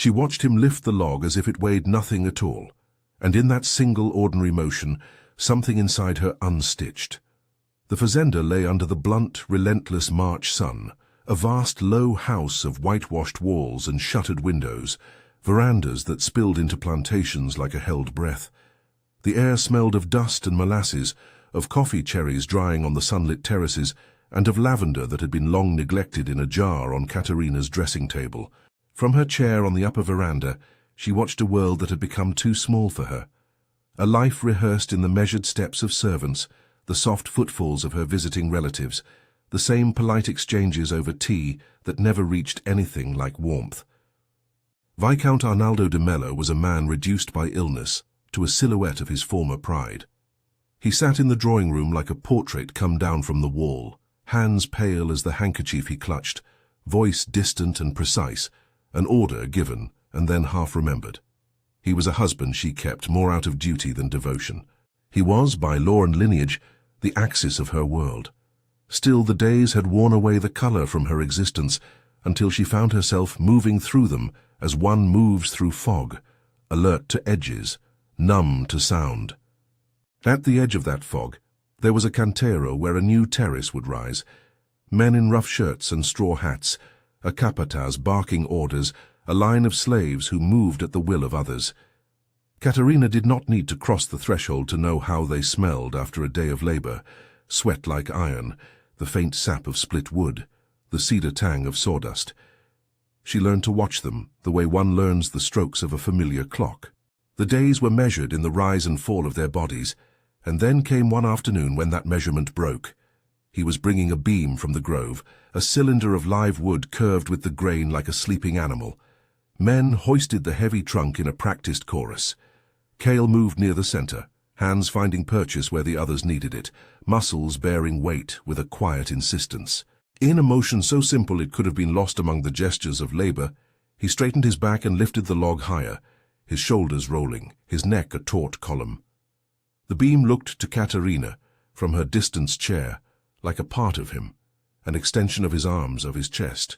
She watched him lift the log as if it weighed nothing at all, and in that single ordinary motion, something inside her unstitched. The fazenda lay under the blunt, relentless March sun, a vast low house of whitewashed walls and shuttered windows, verandas that spilled into plantations like a held breath. The air smelled of dust and molasses, of coffee cherries drying on the sunlit terraces, and of lavender that had been long neglected in a jar on Catarina's dressing table. From her chair on the upper veranda, she watched a world that had become too small for her. A life rehearsed in the measured steps of servants, the soft footfalls of her visiting relatives, the same polite exchanges over tea that never reached anything like warmth. Viscount Arnaldo de Mello was a man reduced by illness to a silhouette of his former pride. He sat in the drawing room like a portrait come down from the wall, hands pale as the handkerchief he clutched, voice distant and precise, an order given and then half-remembered. He was a husband she kept more out of duty than devotion. He was, by law and lineage, the axis of her world. Still, the days had worn away the color from her existence until she found herself moving through them as one moves through fog, alert to edges, numb to sound. At the edge of that fog, there was a cantero where a new terrace would rise. Men in rough shirts and straw hats, a capataz barking orders, a line of slaves who moved at the will of others. Catarina did not need to cross the threshold to know how they smelled after a day of labor, sweat like iron, the faint sap of split wood, the cedar tang of sawdust. She learned to watch them the way one learns the strokes of a familiar clock. The days were measured in the rise and fall of their bodies, and then came one afternoon when that measurement broke. He was bringing a beam from the grove, a cylinder of live wood curved with the grain like a sleeping animal. Men hoisted the heavy trunk in a practiced chorus. Cale moved near the center, hands finding purchase where the others needed it, muscles bearing weight with a quiet insistence. In a motion so simple it could have been lost among the gestures of labor, he straightened his back and lifted the log higher, his shoulders rolling, his neck a taut column. The beam looked to Catarina, from her distanced chair, like a part of him, an extension of his arms, of his chest.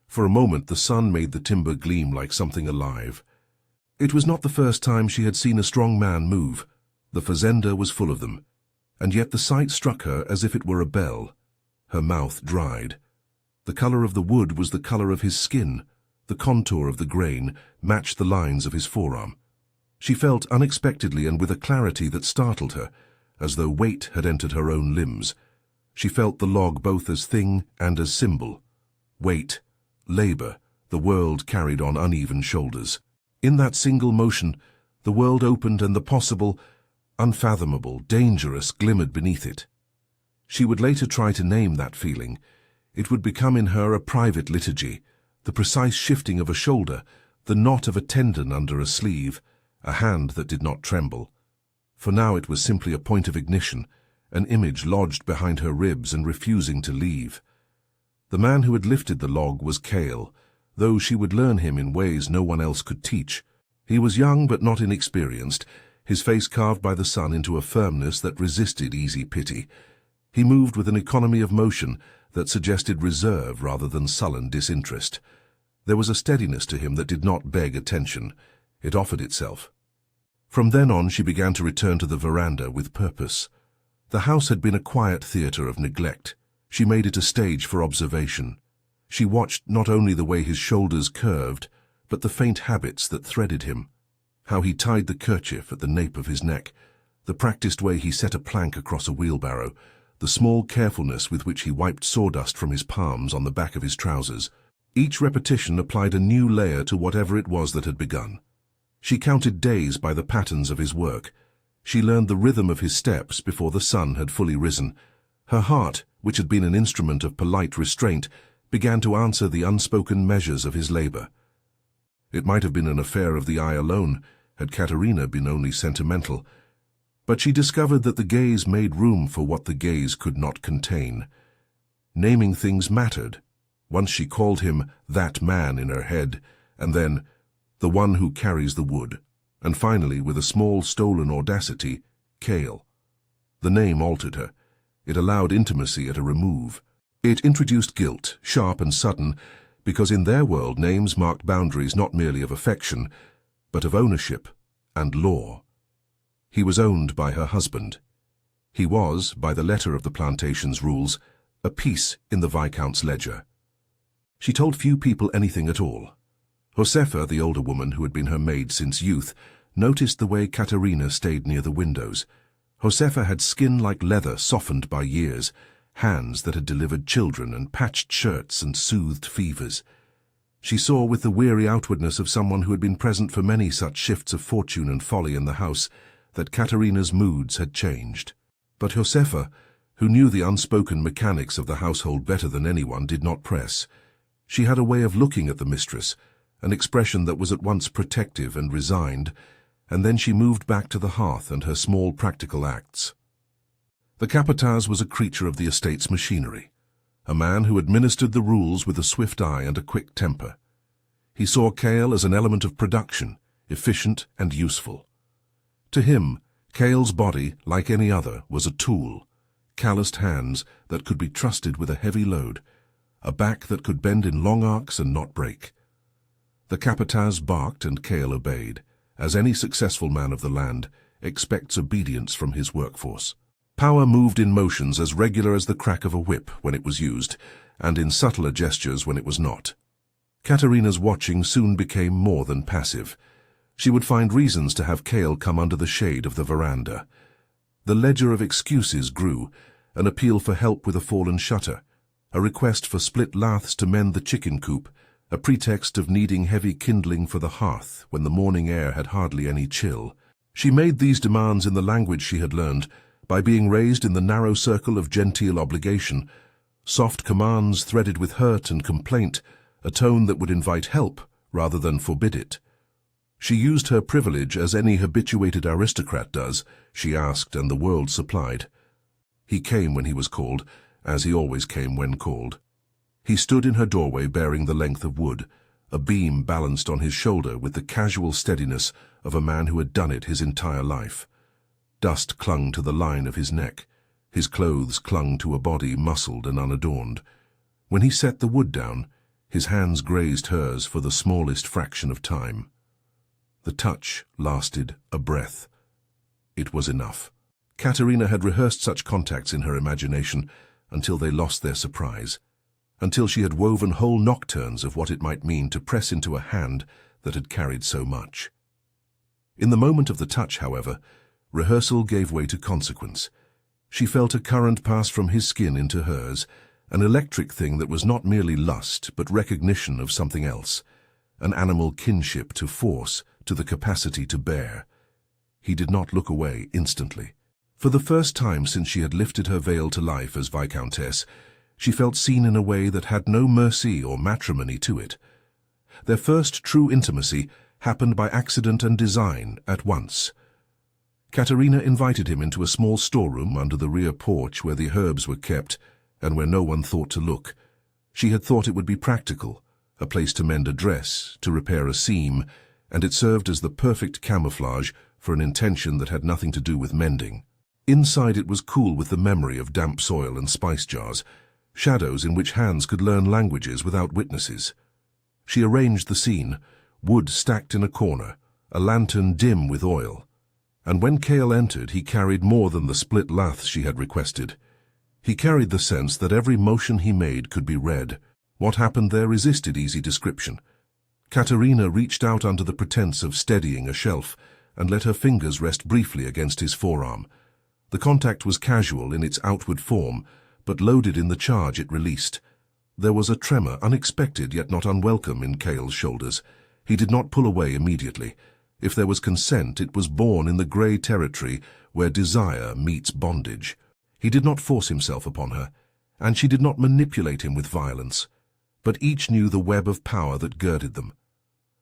For a moment the sun made the timber gleam like something alive. It was not the first time she had seen a strong man move. The fazenda was full of them, and yet the sight struck her as if it were a bell. Her mouth dried. The color of the wood was the color of his skin. The contour of the grain matched the lines of his forearm. She felt unexpectedly and with a clarity that startled her, as though weight had entered her own limbs. She felt the log both as thing and as symbol. Weight, labor, the world carried on uneven shoulders. In that single motion, the world opened and the possible, unfathomable, dangerous glimmered beneath it. She would later try to name that feeling. It would become in her a private liturgy, the precise shifting of a shoulder, the knot of a tendon under a sleeve, a hand that did not tremble. For now it was simply a point of ignition, an image lodged behind her ribs and refusing to leave. The man who had lifted the log was Cale, though she would learn him in ways no one else could teach. He was young but not inexperienced, his face carved by the sun into a firmness that resisted easy pity. He moved with an economy of motion that suggested reserve rather than sullen disinterest. There was a steadiness to him that did not beg attention. It offered itself. From then on she began to return to the veranda with purpose. The house had been a quiet theater of neglect. She made it a stage for observation. She watched not only the way his shoulders curved, but the faint habits that threaded him. How he tied the kerchief at the nape of his neck, the practiced way he set a plank across a wheelbarrow, the small carefulness with which he wiped sawdust from his palms on the back of his trousers. Each repetition applied a new layer to whatever it was that had begun. She counted days by the patterns of his work. She learned the rhythm of his steps before the sun had fully risen. Her heart, which had been an instrument of polite restraint, began to answer the unspoken measures of his labor. It might have been an affair of the eye alone, had Catarina been only sentimental, but she discovered that the gaze made room for what the gaze could not contain. Naming things mattered. Once she called him that man in her head, and then the one who carries the wood, and finally, with a small stolen audacity, Cale. The name altered her. It allowed intimacy at a remove. It introduced guilt, sharp and sudden, because in their world names marked boundaries not merely of affection, but of ownership and law. He was owned by her husband. He was, by the letter of the plantation's rules, a piece in the Viscount's ledger. She told few people anything at all. Josefa, the older woman who had been her maid since youth, noticed the way Catarina stayed near the windows. Josefa had skin like leather softened by years, hands that had delivered children and patched shirts and soothed fevers. She saw with the weary outwardness of someone who had been present for many such shifts of fortune and folly in the house that Catarina's moods had changed. But Josefa, who knew the unspoken mechanics of the household better than anyone, did not press. She had a way of looking at the mistress, an expression that was at once protective and resigned, and then she moved back to the hearth and her small practical acts. The capataz was a creature of the estate's machinery, a man who administered the rules with a swift eye and a quick temper. He saw kale as an element of production, efficient and useful. To him, Kale's body, like any other, was a tool, calloused hands that could be trusted with a heavy load, a back that could bend in long arcs and not break. The capataz barked and Kale obeyed, as any successful man of the land expects obedience from his workforce. Power moved in motions as regular as the crack of a whip when it was used, and in subtler gestures when it was not. Catarina's watching soon became more than passive. She would find reasons to have Kale come under the shade of the veranda. The ledger of excuses grew, an appeal for help with a fallen shutter, a request for split laths to mend the chicken coop, a pretext of needing heavy kindling for the hearth when the morning air had hardly any chill. She made these demands in the language she had learned, by being raised in the narrow circle of genteel obligation, soft commands threaded with hurt and complaint, a tone that would invite help rather than forbid it. She used her privilege as any habituated aristocrat does. She asked and the world supplied. He came when he was called, as he always came when called. He stood in her doorway bearing the length of wood, a beam balanced on his shoulder with the casual steadiness of a man who had done it his entire life. Dust clung to the line of his neck. His clothes clung to a body muscled and unadorned. When he set the wood down, his hands grazed hers for the smallest fraction of time. The touch lasted a breath. It was enough. Catarina had rehearsed such contacts in her imagination until they lost their surprise, until she had woven whole nocturnes of what it might mean to press into a hand that had carried so much. In the moment of the touch, however, rehearsal gave way to consequence. She felt a current pass from his skin into hers, an electric thing that was not merely lust, but recognition of something else, an animal kinship to force, to the capacity to bear. He did not look away instantly. For the first time since she had lifted her veil to life as Viscountess, she felt seen in a way that had no mercy or matrimony to it. Their first true intimacy happened by accident and design at once. Catarina invited him into a small storeroom under the rear porch where the herbs were kept and where no one thought to look. She had thought it would be practical, a place to mend a dress, to repair a seam, and it served as the perfect camouflage for an intention that had nothing to do with mending. Inside it was cool with the memory of damp soil and spice jars, shadows in which hands could learn languages without witnesses. She arranged the scene, wood stacked in a corner, a lantern dim with oil. And when Kale entered, he carried more than the split laths she had requested. He carried the sense that every motion he made could be read. What happened there resisted easy description. Catarina reached out under the pretense of steadying a shelf and let her fingers rest briefly against his forearm. The contact was casual in its outward form, but loaded in the charge it released. There was a tremor, unexpected yet not unwelcome, in Kale's shoulders. He did not pull away immediately. If there was consent, it was born in the grey territory where desire meets bondage. He did not force himself upon her, and she did not manipulate him with violence. But each knew the web of power that girded them.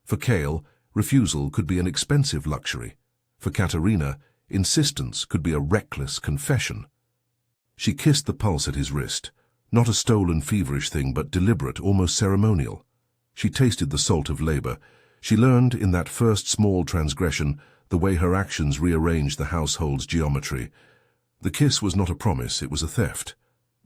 For Kale, refusal could be an expensive luxury. For Catarina, insistence could be a reckless confession. She kissed the pulse at his wrist, not a stolen, feverish thing, but deliberate, almost ceremonial. She tasted the salt of labor. She learned in that first small transgression the way her actions rearranged the household's geometry. The kiss was not a promise, it was a theft.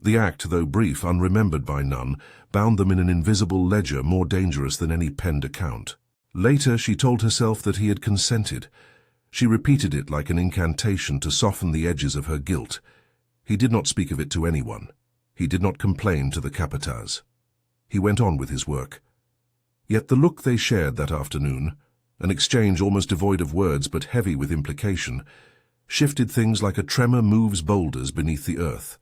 The act, though brief, unremembered by none, bound them in an invisible ledger more dangerous than any penned account. Later she told herself that he had consented. She repeated it like an incantation to soften the edges of her guilt. He did not speak of it to anyone. He did not complain to the capataz. He went on with his work. Yet the look they shared that afternoon, an exchange almost devoid of words but heavy with implication, shifted things like a tremor moves boulders beneath the earth.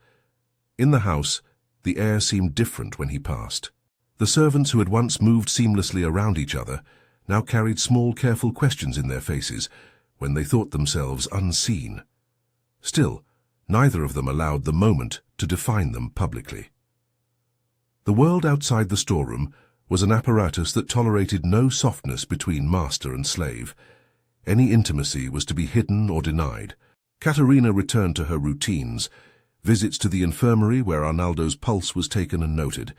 In the house, the air seemed different when he passed. The servants who had once moved seamlessly around each other now carried small, careful questions in their faces when they thought themselves unseen. Still, neither of them allowed the moment to define them publicly. The world outside the storeroom was an apparatus that tolerated no softness between master and slave. Any intimacy was to be hidden or denied. Catarina returned to her routines, visits to the infirmary where Arnaldo's pulse was taken and noted,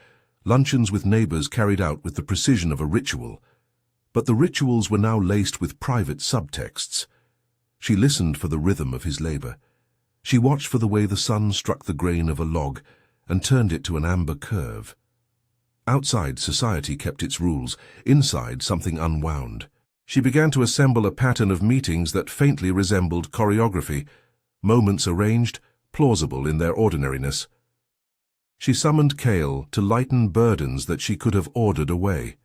luncheons with neighbors carried out with the precision of a ritual. But the rituals were now laced with private subtexts. She listened for the rhythm of his labor. She watched for the way the sun struck the grain of a log and turned it to an amber curve. Outside, society kept its rules. Inside, something unwound. She began to assemble a pattern of meetings that faintly resembled choreography, moments arranged, plausible in their ordinariness. She summoned Cale to lighten burdens that she could have ordered away.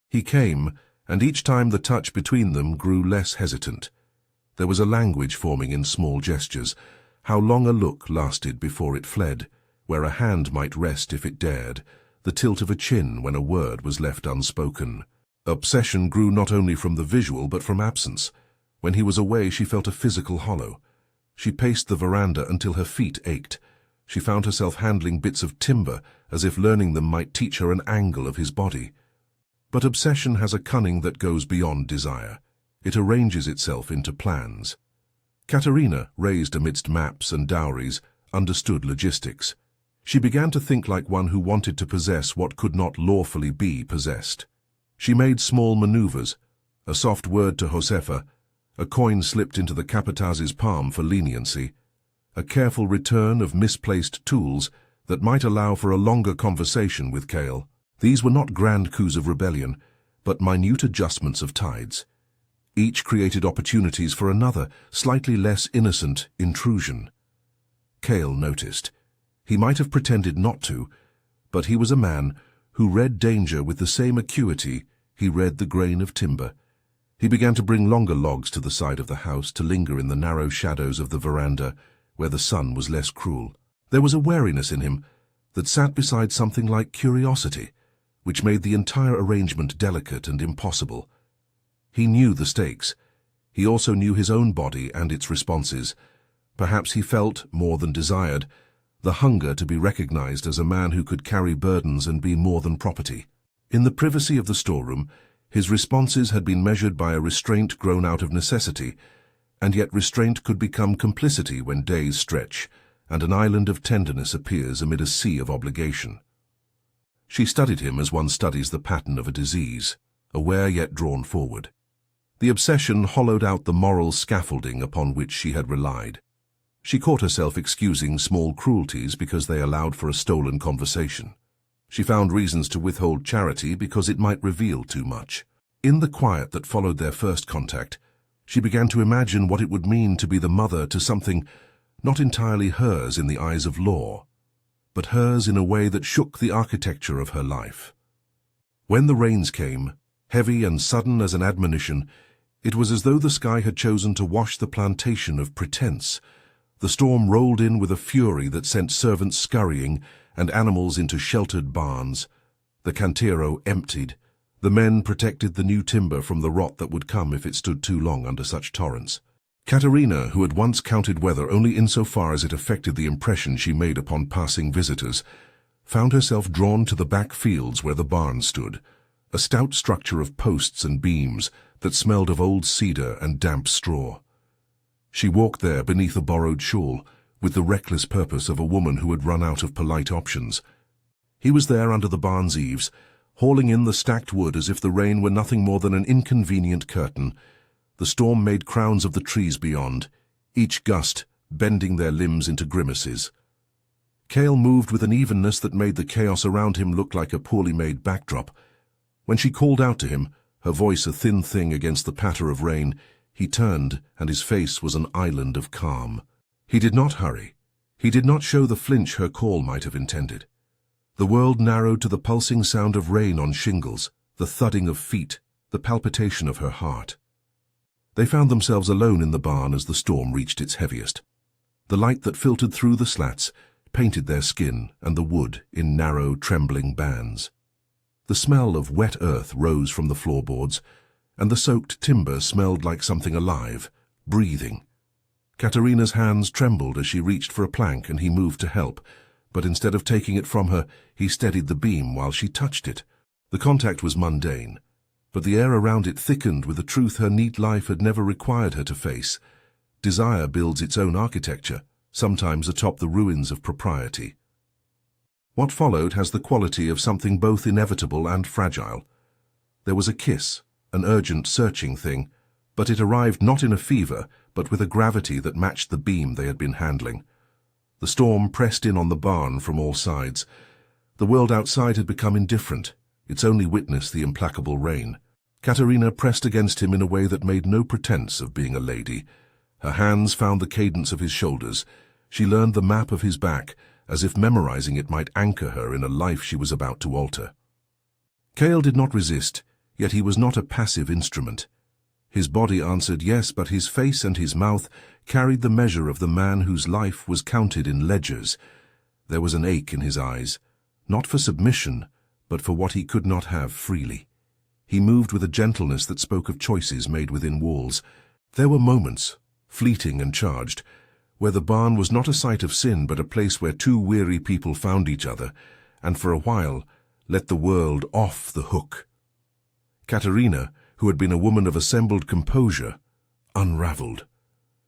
He came, and each time the touch between them grew less hesitant. There was a language forming in small gestures, how long a look lasted before it fled, where a hand might rest if it dared, the tilt of a chin when a word was left unspoken. Obsession grew not only from the visual but from absence. When he was away, she felt a physical hollow. She paced the veranda until her feet ached. She found herself handling bits of timber as if learning them might teach her an angle of his body. But obsession has a cunning that goes beyond desire. It arranges itself into plans. Catarina, raised amidst maps and dowries, understood logistics. She began to think like one who wanted to possess what could not lawfully be possessed. She made small maneuvers, a soft word to Josefa, a coin slipped into the capataz's palm for leniency, a careful return of misplaced tools that might allow for a longer conversation with Cale. These were not grand coups of rebellion, but minute adjustments of tides. Each created opportunities for another, slightly less innocent, intrusion. Cale noticed. He might have pretended not to, but he was a man who read danger with the same acuity he read the grain of timber. He began to bring longer logs to the side of the house to linger in the narrow shadows of the veranda where the sun was less cruel. There was a wariness in him that sat beside something like curiosity, which made the entire arrangement delicate and impossible. He knew the stakes. He also knew his own body and its responses. Perhaps he felt, more than desired, the hunger to be recognized as a man who could carry burdens and be more than property. In the privacy of the storeroom, his responses had been measured by a restraint grown out of necessity, and yet restraint could become complicity when days stretch, and an island of tenderness appears amid a sea of obligation. She studied him as one studies the pattern of a disease, aware yet drawn forward. The obsession hollowed out the moral scaffolding upon which she had relied. She caught herself excusing small cruelties because they allowed for a stolen conversation. She found reasons to withhold charity because it might reveal too much. In the quiet that followed their first contact, she began to imagine what it would mean to be the mother to something not entirely hers in the eyes of law, but hers in a way that shook the architecture of her life. When the rains came, heavy and sudden as an admonition, it was as though the sky had chosen to wash the plantation of pretense. The storm rolled in with a fury that sent servants scurrying and animals into sheltered barns. The cantero emptied. The men protected the new timber from the rot that would come if it stood too long under such torrents. Catarina, who had once counted weather only insofar as it affected the impression she made upon passing visitors, found herself drawn to the back fields where the barn stood, a stout structure of posts and beams that smelled of old cedar and damp straw. She walked there beneath a borrowed shawl, with the reckless purpose of a woman who had run out of polite options. He was there under the barn's eaves, hauling in the stacked wood as if the rain were nothing more than an inconvenient curtain. The storm made crowns of the trees beyond, each gust bending their limbs into grimaces. Cale moved with an evenness that made the chaos around him look like a poorly made backdrop. When she called out to him, her voice a thin thing against the patter of rain, he turned, and his face was an island of calm. He did not hurry. He did not show the flinch her call might have intended. The world narrowed to the pulsing sound of rain on shingles, the thudding of feet, the palpitation of her heart. They found themselves alone in the barn as the storm reached its heaviest. The light that filtered through the slats painted their skin and the wood in narrow, trembling bands. The smell of wet earth rose from the floorboards, and the soaked timber smelled like something alive, breathing. Catarina's hands trembled as she reached for a plank, and he moved to help, but instead of taking it from her, he steadied the beam while she touched it. The contact was mundane, but the air around it thickened with a truth her neat life had never required her to face. Desire builds its own architecture, sometimes atop the ruins of propriety. What followed has the quality of something both inevitable and fragile. There was a kiss, an urgent, searching thing, but it arrived not in a fever, but with a gravity that matched the beam they had been handling. The storm pressed in on the barn from all sides. The world outside had become indifferent, its only witness the implacable rain. Catarina pressed against him in a way that made no pretense of being a lady. Her hands found the cadence of his shoulders. She learned the map of his back, as if memorizing it might anchor her in a life she was about to alter. Cale did not resist, yet he was not a passive instrument. His body answered yes, but his face and his mouth carried the measure of the man whose life was counted in ledgers. There was an ache in his eyes, not for submission, but for what he could not have freely. He moved with a gentleness that spoke of choices made within walls. There were moments, fleeting and charged, where the barn was not a site of sin but a place where two weary people found each other, and for a while let the world off the hook. Catarina, who had been a woman of assembled composure, unraveled.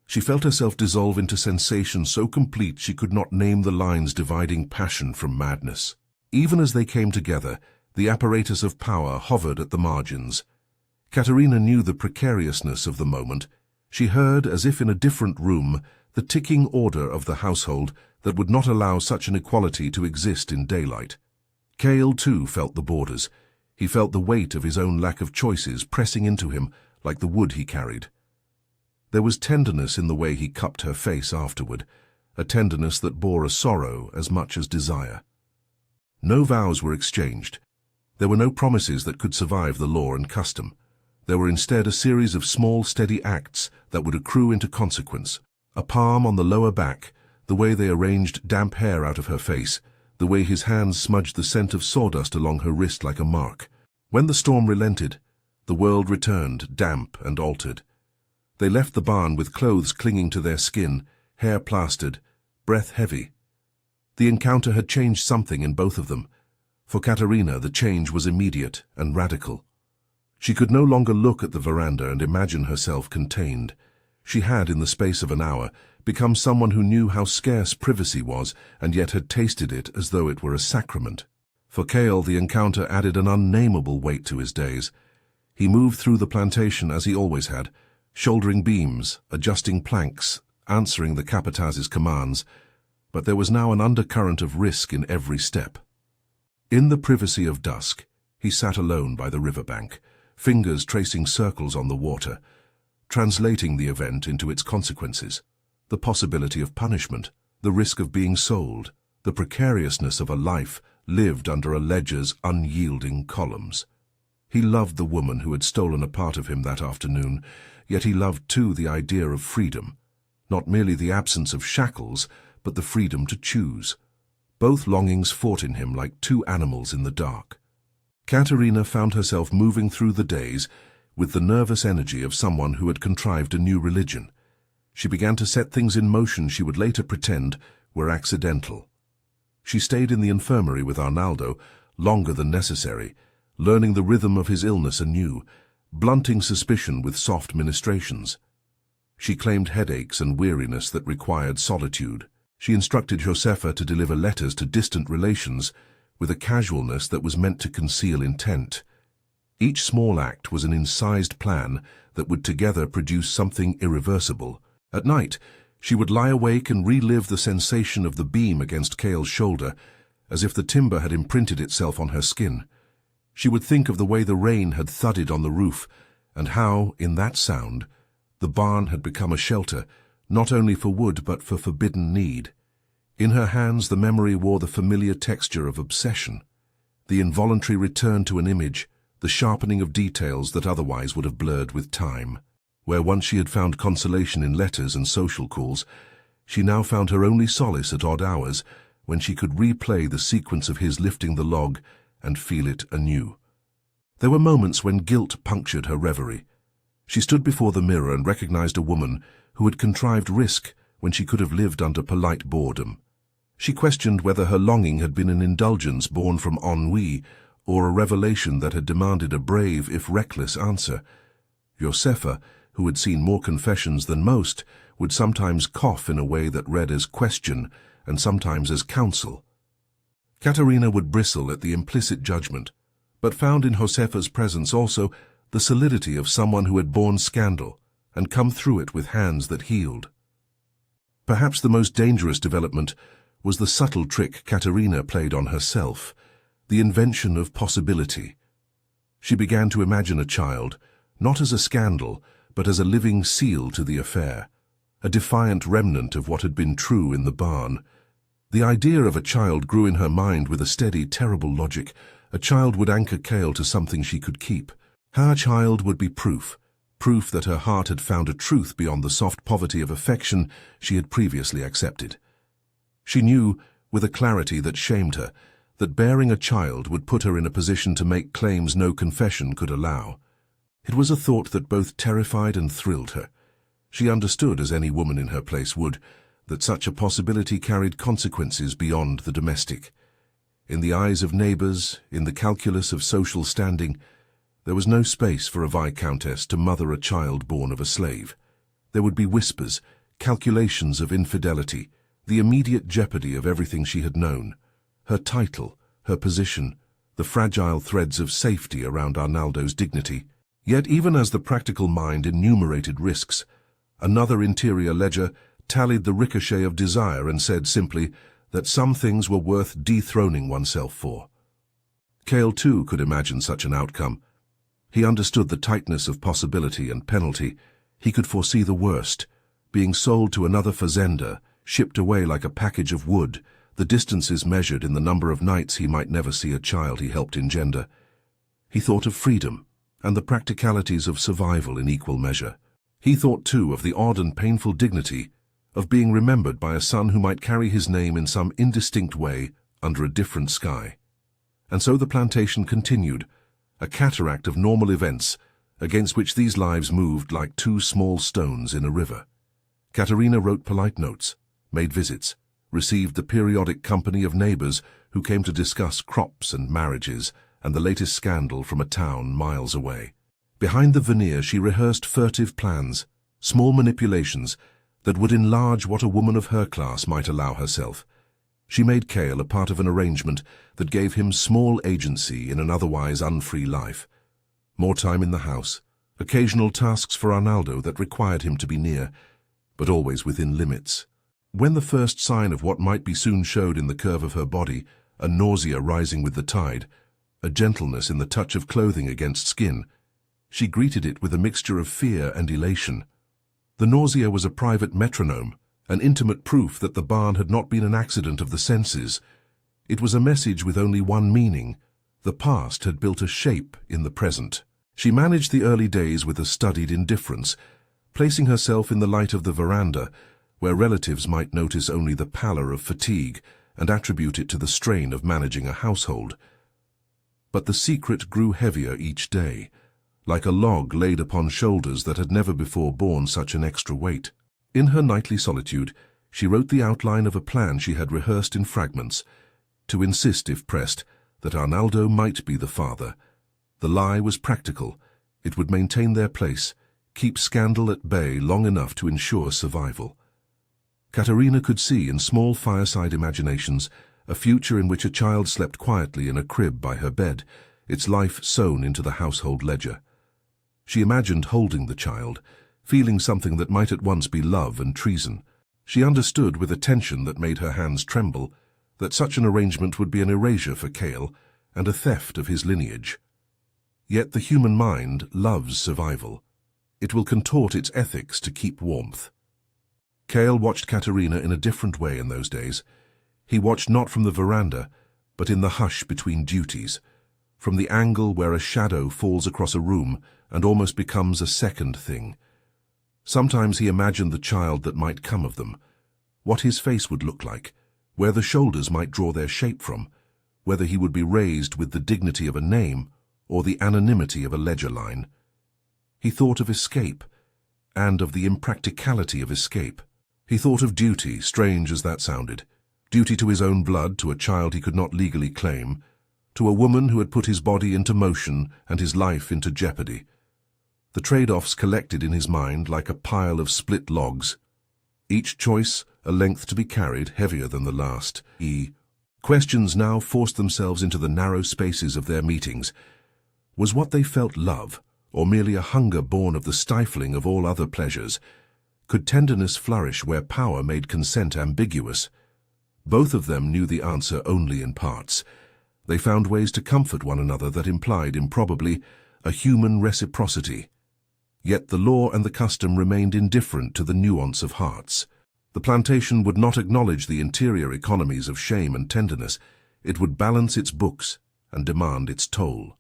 She felt herself dissolve into sensation so complete she could not name the lines dividing passion from madness. Even as they came together, the apparatus of power hovered at the margins. Catarina knew the precariousness of the moment. She heard, as if in a different room, the ticking order of the household that would not allow such an equality to exist in daylight. Cale, too, felt the borders. He felt the weight of his own lack of choices pressing into him like the wood he carried. There was tenderness in the way he cupped her face afterward, a tenderness that bore a sorrow as much as desire. No vows were exchanged. There were no promises that could survive the law and custom. There were instead a series of small, steady acts that would accrue into consequence. A palm on the lower back, the way they arranged damp hair out of her face, the way his hands smudged the scent of sawdust along her wrist like a mark. When the storm relented, the world returned, damp and altered. They left the barn with clothes clinging to their skin, hair plastered, breath heavy. The encounter had changed something in both of them. For Catarina, the change was immediate and radical. She could no longer look at the veranda and imagine herself contained. She had, in the space of an hour, become someone who knew how scarce privacy was and yet had tasted it as though it were a sacrament. For Cale, the encounter added an unnameable weight to his days. He moved through the plantation as he always had, shouldering beams, adjusting planks, answering the capataz's commands, but there was now an undercurrent of risk in every step. In the privacy of dusk, he sat alone by the riverbank, fingers tracing circles on the water, translating the event into its consequences, the possibility of punishment, the risk of being sold, the precariousness of a life lived under a ledger's unyielding columns. He loved the woman who had stolen a part of him that afternoon, yet he loved too the idea of freedom, not merely the absence of shackles, but the freedom to choose. Both longings fought in him like two animals in the dark. Catarina found herself moving through the days with the nervous energy of someone who had contrived a new religion. She began to set things in motion she would later pretend were accidental. She stayed in the infirmary with Arnaldo longer than necessary, learning the rhythm of his illness anew, blunting suspicion with soft ministrations. She claimed headaches and weariness that required solitude. She instructed Josefa to deliver letters to distant relations with a casualness that was meant to conceal intent. Each small act was an incised plan that would together produce something irreversible. At night, She would lie awake and relive the sensation of the beam against Cale's shoulder, as if the timber had imprinted itself on her skin. She would think of the way the rain had thudded on the roof, and how, in that sound, the barn had become a shelter, not only for wood but for forbidden need. In her hands the memory wore the familiar texture of obsession, the involuntary return to an image, the sharpening of details that otherwise would have blurred with time. Where once she had found consolation in letters and social calls, she now found her only solace at odd hours, when she could replay the sequence of his lifting the log and feel it anew. There were moments when guilt punctured her reverie. She stood before the mirror and recognized a woman who had contrived risk when she could have lived under polite boredom. She questioned whether her longing had been an indulgence born from ennui or a revelation that had demanded a brave, if reckless, answer. Josefa, who had seen more confessions than most, would sometimes cough in a way that read as question and sometimes as counsel. Catarina would bristle at the implicit judgment, but found in Josefa's presence also the solidity of someone who had borne scandal and come through it with hands that healed. Perhaps the most dangerous development was the subtle trick Catarina played on herself, the invention of possibility. She began to imagine a child, not as a scandal, but as a living seal to the affair, a defiant remnant of what had been true in the barn. The idea of a child grew in her mind with a steady, terrible logic. A child would anchor Cale to something she could keep. Her child would be proof that her heart had found a truth beyond the soft poverty of affection she had previously accepted. She knew, with a clarity that shamed her, that bearing a child would put her in a position to make claims no confession could allow. It was a thought that both terrified and thrilled her. She understood, as any woman in her place would, that such a possibility carried consequences beyond the domestic. In the eyes of neighbors, in the calculus of social standing, there was no space for a viscountess to mother a child born of a slave. There would be whispers, calculations of infidelity, the immediate jeopardy of everything she had known, her title, her position, the fragile threads of safety around Arnaldo's dignity. Yet even as the practical mind enumerated risks, another interior ledger tallied the ricochet of desire and said simply that some things were worth dethroning oneself for. Cale too could imagine such an outcome. He understood the tightness of possibility and penalty. He could foresee the worst, being sold to another fazenda, shipped away like a package of wood, the distances measured in the number of nights he might never see a child he helped engender. He thought of freedom and the practicalities of survival in equal measure. He thought too of the odd and painful dignity of being remembered by a son who might carry his name in some indistinct way under a different sky. And so the plantation continued, a cataract of normal events against which these lives moved like two small stones in a river. Catarina wrote polite notes, made visits, received the periodic company of neighbors who came to discuss crops and marriages and the latest scandal from a town miles away. Behind the veneer she rehearsed furtive plans, small manipulations that would enlarge what a woman of her class might allow herself. She made Cale a part of an arrangement that gave him small agency in an otherwise unfree life. More time in the house, occasional tasks for Arnaldo that required him to be near, but always within limits. When the first sign of what might be soon showed in the curve of her body, a nausea rising with the tide, a gentleness in the touch of clothing against skin, she greeted it with a mixture of fear and elation. The nausea was a private metronome, an intimate proof that the barn had not been an accident of the senses. It was a message with only one meaning. The past had built a shape in the present. She managed the early days with a studied indifference, placing herself in the light of the veranda, where relatives might notice only the pallor of fatigue and attribute it to the strain of managing a household. But the secret grew heavier each day, like a log laid upon shoulders that had never before borne such an extra weight. In her nightly solitude, she wrote the outline of a plan she had rehearsed in fragments, to insist, if pressed, that Arnaldo might be the father. The lie was practical. It would maintain their place, keep scandal at bay long enough to ensure survival. Catarina could see in small fireside imaginations a future in which a child slept quietly in a crib by her bed, its life sewn into the household ledger. She imagined holding the child, feeling something that might at once be love and treason, She understood with a tension that made her hands tremble that such an arrangement would be an erasure for Cale and a theft of his lineage. Yet the human mind loves survival. It will contort its ethics to keep warmth. Cale watched Catarina in a different way in those days. He watched not from the veranda, but in the hush between duties, from the angle where a shadow falls across a room and almost becomes a second thing. Sometimes he imagined the child that might come of them, what his face would look like, where the shoulders might draw their shape from, whether he would be raised with the dignity of a name or the anonymity of a ledger line. He thought of escape, and of the impracticality of escape. He thought of duty, strange as that sounded, duty to his own blood, to a child he could not legally claim, to a woman who had put his body into motion and his life into jeopardy. The trade-offs collected in his mind like a pile of split logs, each choice a length to be carried heavier than the last. Questions now forced themselves into the narrow spaces of their meetings. Was what they felt love, or merely a hunger born of the stifling of all other pleasures? Could tenderness flourish where power made consent ambiguous? Both of them knew the answer only in parts. They found ways to comfort one another that implied, improbably, a human reciprocity. Yet the law and the custom remained indifferent to the nuance of hearts. The plantation would not acknowledge the interior economies of shame and tenderness. It would balance its books and demand its toll.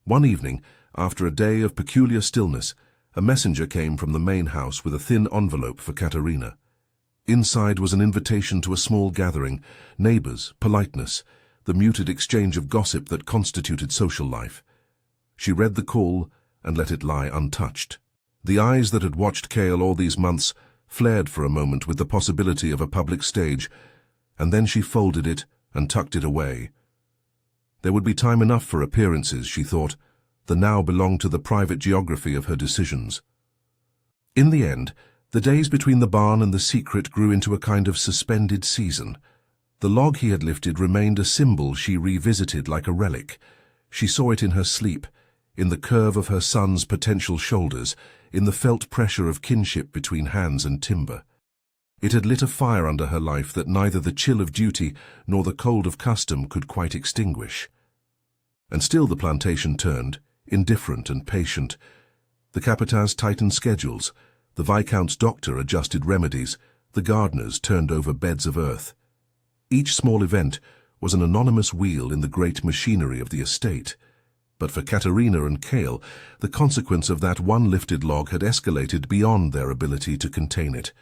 One evening, after a day of peculiar stillness, a messenger came from the main house with a thin envelope for Catarina. Inside was an invitation to a small gathering, neighbors, politeness, the muted exchange of gossip that constituted social life. She read the call and let it lie untouched. The eyes that had watched Cale all these months flared for a moment with the possibility of a public stage, and then she folded it and tucked it away. There would be time enough for appearances, she thought. The now belonged to the private geography of her decisions. In the end, the days between the barn and the secret grew into a kind of suspended season. The log he had lifted remained a symbol she revisited like a relic. She saw it in her sleep, in the curve of her son's potential shoulders, in the felt pressure of kinship between hands and timber. It had lit a fire under her life that neither the chill of duty nor the cold of custom could quite extinguish. And still the plantation turned, indifferent and patient. The capataz tightened schedules, the Viscount's doctor adjusted remedies, the gardeners turned over beds of earth. Each small event was an anonymous wheel in the great machinery of the estate. But for Catarina and Cale, the consequence of that one lifted log had escalated beyond their ability to contain it.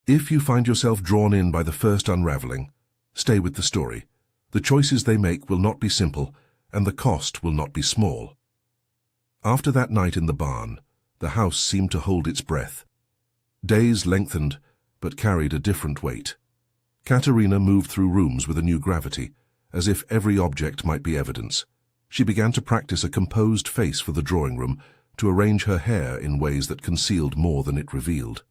If you find yourself drawn in by the first unraveling, stay with the story. The choices they make will not be simple, and the cost will not be small. After that night in the barn, the house seemed to hold its breath. Days lengthened, but carried a different weight. Catarina moved through rooms with a new gravity, as if every object might be evidence. She began to practice a composed face for the drawing room, to arrange her hair in ways that concealed more than it revealed.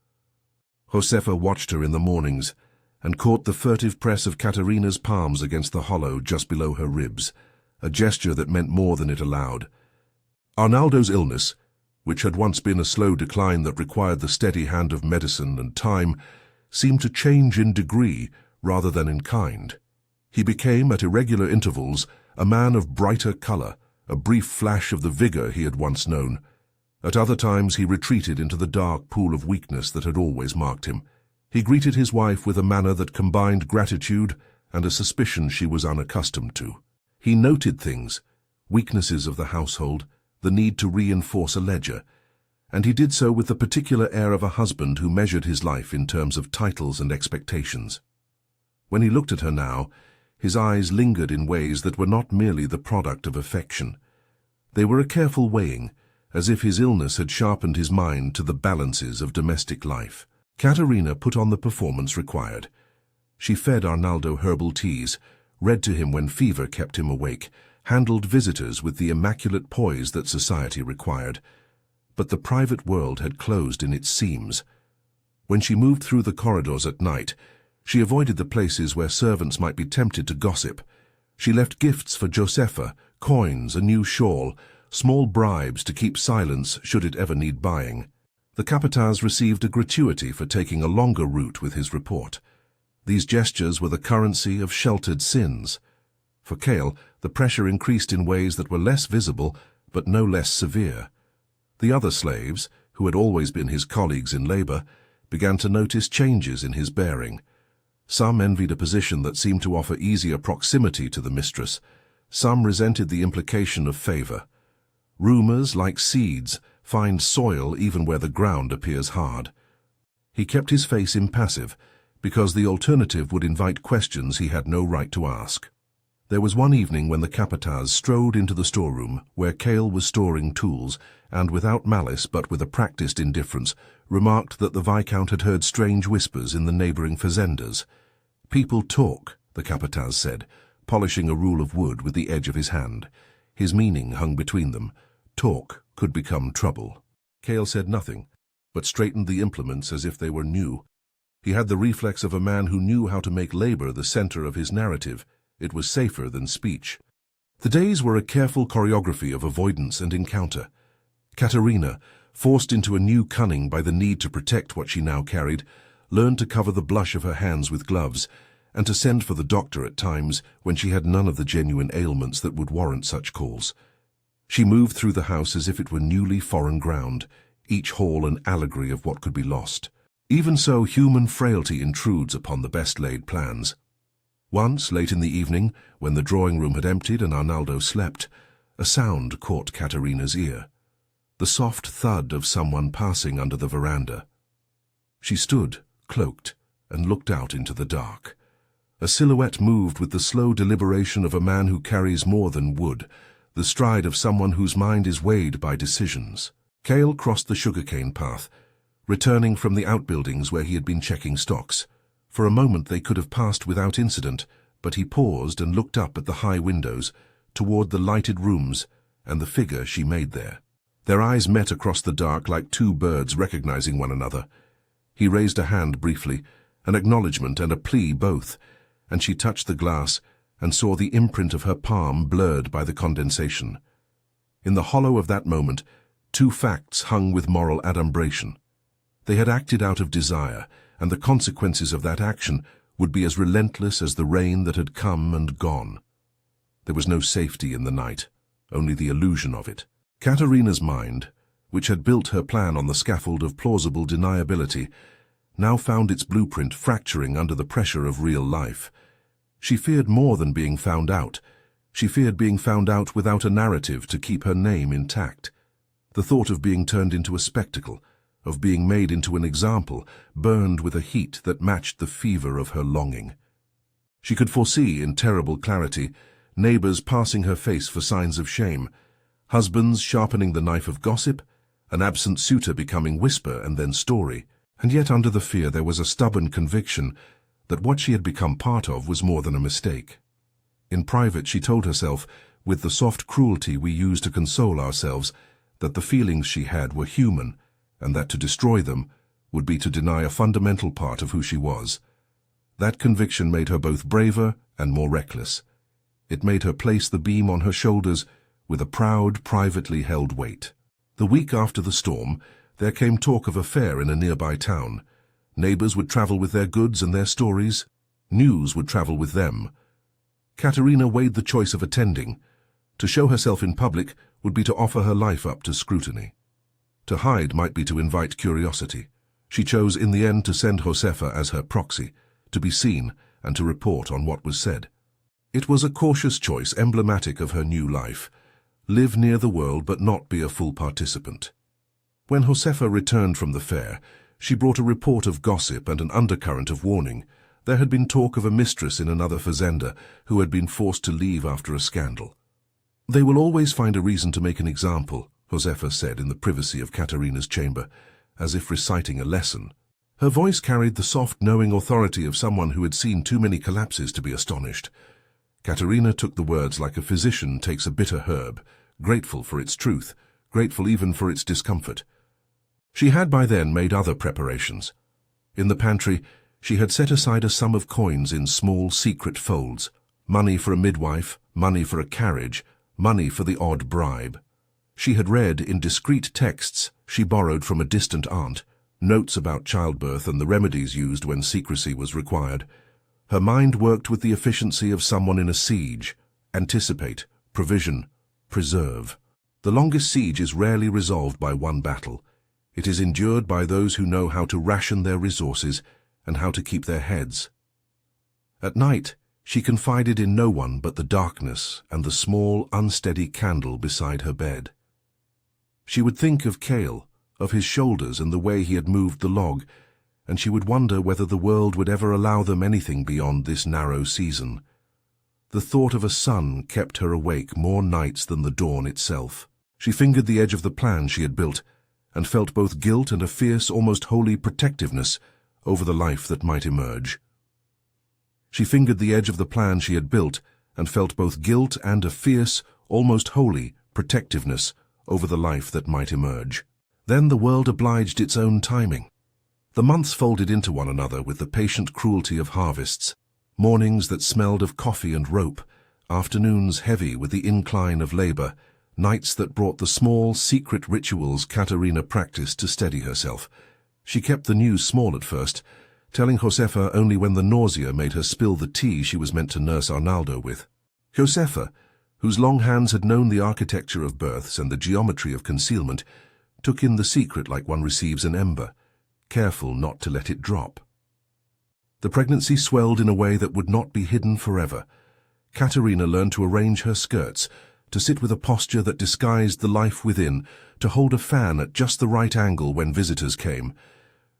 Josefa watched her in the mornings, and caught the furtive press of Catarina's palms against the hollow just below her ribs, a gesture that meant more than it allowed. Arnaldo's illness, which had once been a slow decline that required the steady hand of medicine and time, seemed to change in degree rather than in kind. He became, at irregular intervals, a man of brighter color, a brief flash of the vigor he had once known. At other times he retreated into the dark pool of weakness that had always marked him. He greeted his wife with a manner that combined gratitude and a suspicion she was unaccustomed to. He noted things, weaknesses of the household, the need to reinforce a ledger, and he did so with the particular air of a husband who measured his life in terms of titles and expectations. When he looked at her now, his eyes lingered in ways that were not merely the product of affection. They were a careful weighing, as if his illness had sharpened his mind to the balances of domestic life. Catarina put on the performance required. She fed Arnaldo herbal teas, read to him when fever kept him awake, handled visitors with the immaculate poise that society required. But the private world had closed in its seams. When she moved through the corridors at night, she avoided the places where servants might be tempted to gossip. She left gifts for Josefa, coins, a new shawl, small bribes to keep silence should it ever need buying. The capataz received a gratuity for taking a longer route with his report. These gestures were the currency of sheltered sins. For Cale, the pressure increased in ways that were less visible but no less severe. The other slaves, who had always been his colleagues in labor, began to notice changes in his bearing. Some envied a position that seemed to offer easier proximity to the mistress. Some resented the implication of favor. Rumors, like seeds, find soil even where the ground appears hard. He kept his face impassive, because the alternative would invite questions he had no right to ask. There was one evening when the capataz strode into the storeroom where Cale was storing tools, and without malice but with a practiced indifference, remarked that the Viscount had heard strange whispers in the neighboring fazendas. "People talk," the capataz said, polishing a rule of wood with the edge of his hand. His meaning hung between them. Talk could become trouble. Cale said nothing, but straightened the implements as if they were new. He had the reflex of a man who knew how to make labor the center of his narrative. It was safer than speech. The days were a careful choreography of avoidance and encounter. Catarina, forced into a new cunning by the need to protect what she now carried, learned to cover the blush of her hands with gloves, and to send for the doctor at times when she had none of the genuine ailments that would warrant such calls. She moved through the house as if it were newly foreign ground, each hall an allegory of what could be lost. Even so, human frailty intrudes upon the best-laid plans. Once, late in the evening, when the drawing-room had emptied and Arnaldo slept, a sound caught Catarina's ear. The soft thud of someone passing under the veranda. She stood, cloaked, and looked out into the dark. A silhouette moved with the slow deliberation of a man who carries more than wood, the stride of someone whose mind is weighed by decisions. Cale crossed the sugarcane path, returning from the outbuildings where he had been checking stocks. For a moment they could have passed without incident, but he paused and looked up at the high windows, toward the lighted rooms, and the figure she made there. Their eyes met across the dark like two birds recognizing one another. He raised a hand briefly, an acknowledgement and a plea both, and she touched the glass and saw the imprint of her palm blurred by the condensation. In the hollow of that moment, two facts hung with moral adumbration. They had acted out of desire, and the consequences of that action would be as relentless as the rain that had come and gone. There was no safety in the night, only the illusion of it. Catarina's mind, which had built her plan on the scaffold of plausible deniability, now found its blueprint fracturing under the pressure of real life. She feared more than being found out. She feared being found out without a narrative to keep her name intact. The thought of being turned into a spectacle, of being made into an example, burned with a heat that matched the fever of her longing. She could foresee in terrible clarity neighbors passing her face for signs of shame, husbands sharpening the knife of gossip, an absent suitor becoming whisper and then story. And yet under the fear there was a stubborn conviction that what she had become part of was more than a mistake. In private she told herself, with the soft cruelty we use to console ourselves, that the feelings she had were human, and that to destroy them would be to deny a fundamental part of who she was. That conviction made her both braver and more reckless. It made her place the beam on her shoulders with a proud, privately held weight. The week after the storm, there came talk of a fair in a nearby town. Neighbors would travel with their goods and their stories. News would travel with them. Catarina weighed the choice of attending. To show herself in public would be to offer her life up to scrutiny. To hide might be to invite curiosity. She chose in the end to send Josefa as her proxy, to be seen and to report on what was said. It was a cautious choice emblematic of her new life. Live near the world but not be a full participant. When Josefa returned from the fair, she brought a report of gossip and an undercurrent of warning. There had been talk of a mistress in another fazenda who had been forced to leave after a scandal. "They will always find a reason to make an example," Josefa said in the privacy of Catarina's chamber, as if reciting a lesson. Her voice carried the soft, knowing authority of someone who had seen too many collapses to be astonished. Catarina took the words like a physician takes a bitter herb, grateful for its truth, grateful even for its discomfort. She had by then made other preparations. In the pantry, she had set aside a sum of coins in small, secret folds, money for a midwife, money for a carriage, money for the odd bribe. She had read in discreet texts, she borrowed from a distant aunt, notes about childbirth and the remedies used when secrecy was required. Her mind worked with the efficiency of someone in a siege: anticipate, provision, preserve. The longest siege is rarely resolved by one battle. It is endured by those who know how to ration their resources and how to keep their heads. At night, she confided in no one but the darkness and the small, unsteady candle beside her bed. She would think of Cale, of his shoulders and the way he had moved the log, and she would wonder whether the world would ever allow them anything beyond this narrow season. The thought of a son kept her awake more nights than the dawn itself. She fingered the edge of the plan she had built, and felt both guilt and a fierce, almost holy protectiveness over the life that might emerge. She fingered the edge of the plan she had built, and felt both guilt and a fierce, almost holy protectiveness over the life that might emerge. Then the world obliged its own timing. The months folded into one another with the patient cruelty of harvests, mornings that smelled of coffee and rope, afternoons heavy with the incline of labor, nights that brought the small, secret rituals Catarina practiced to steady herself. She kept the news small at first, telling Josefa only when the nausea made her spill the tea she was meant to nurse Arnaldo with. Josefa, whose long hands had known the architecture of births and the geometry of concealment, took in the secret like one receives an ember, careful not to let it drop. The pregnancy swelled in a way that would not be hidden forever. Catarina learned to arrange her skirts, to sit with a posture that disguised the life within, to hold a fan at just the right angle when visitors came.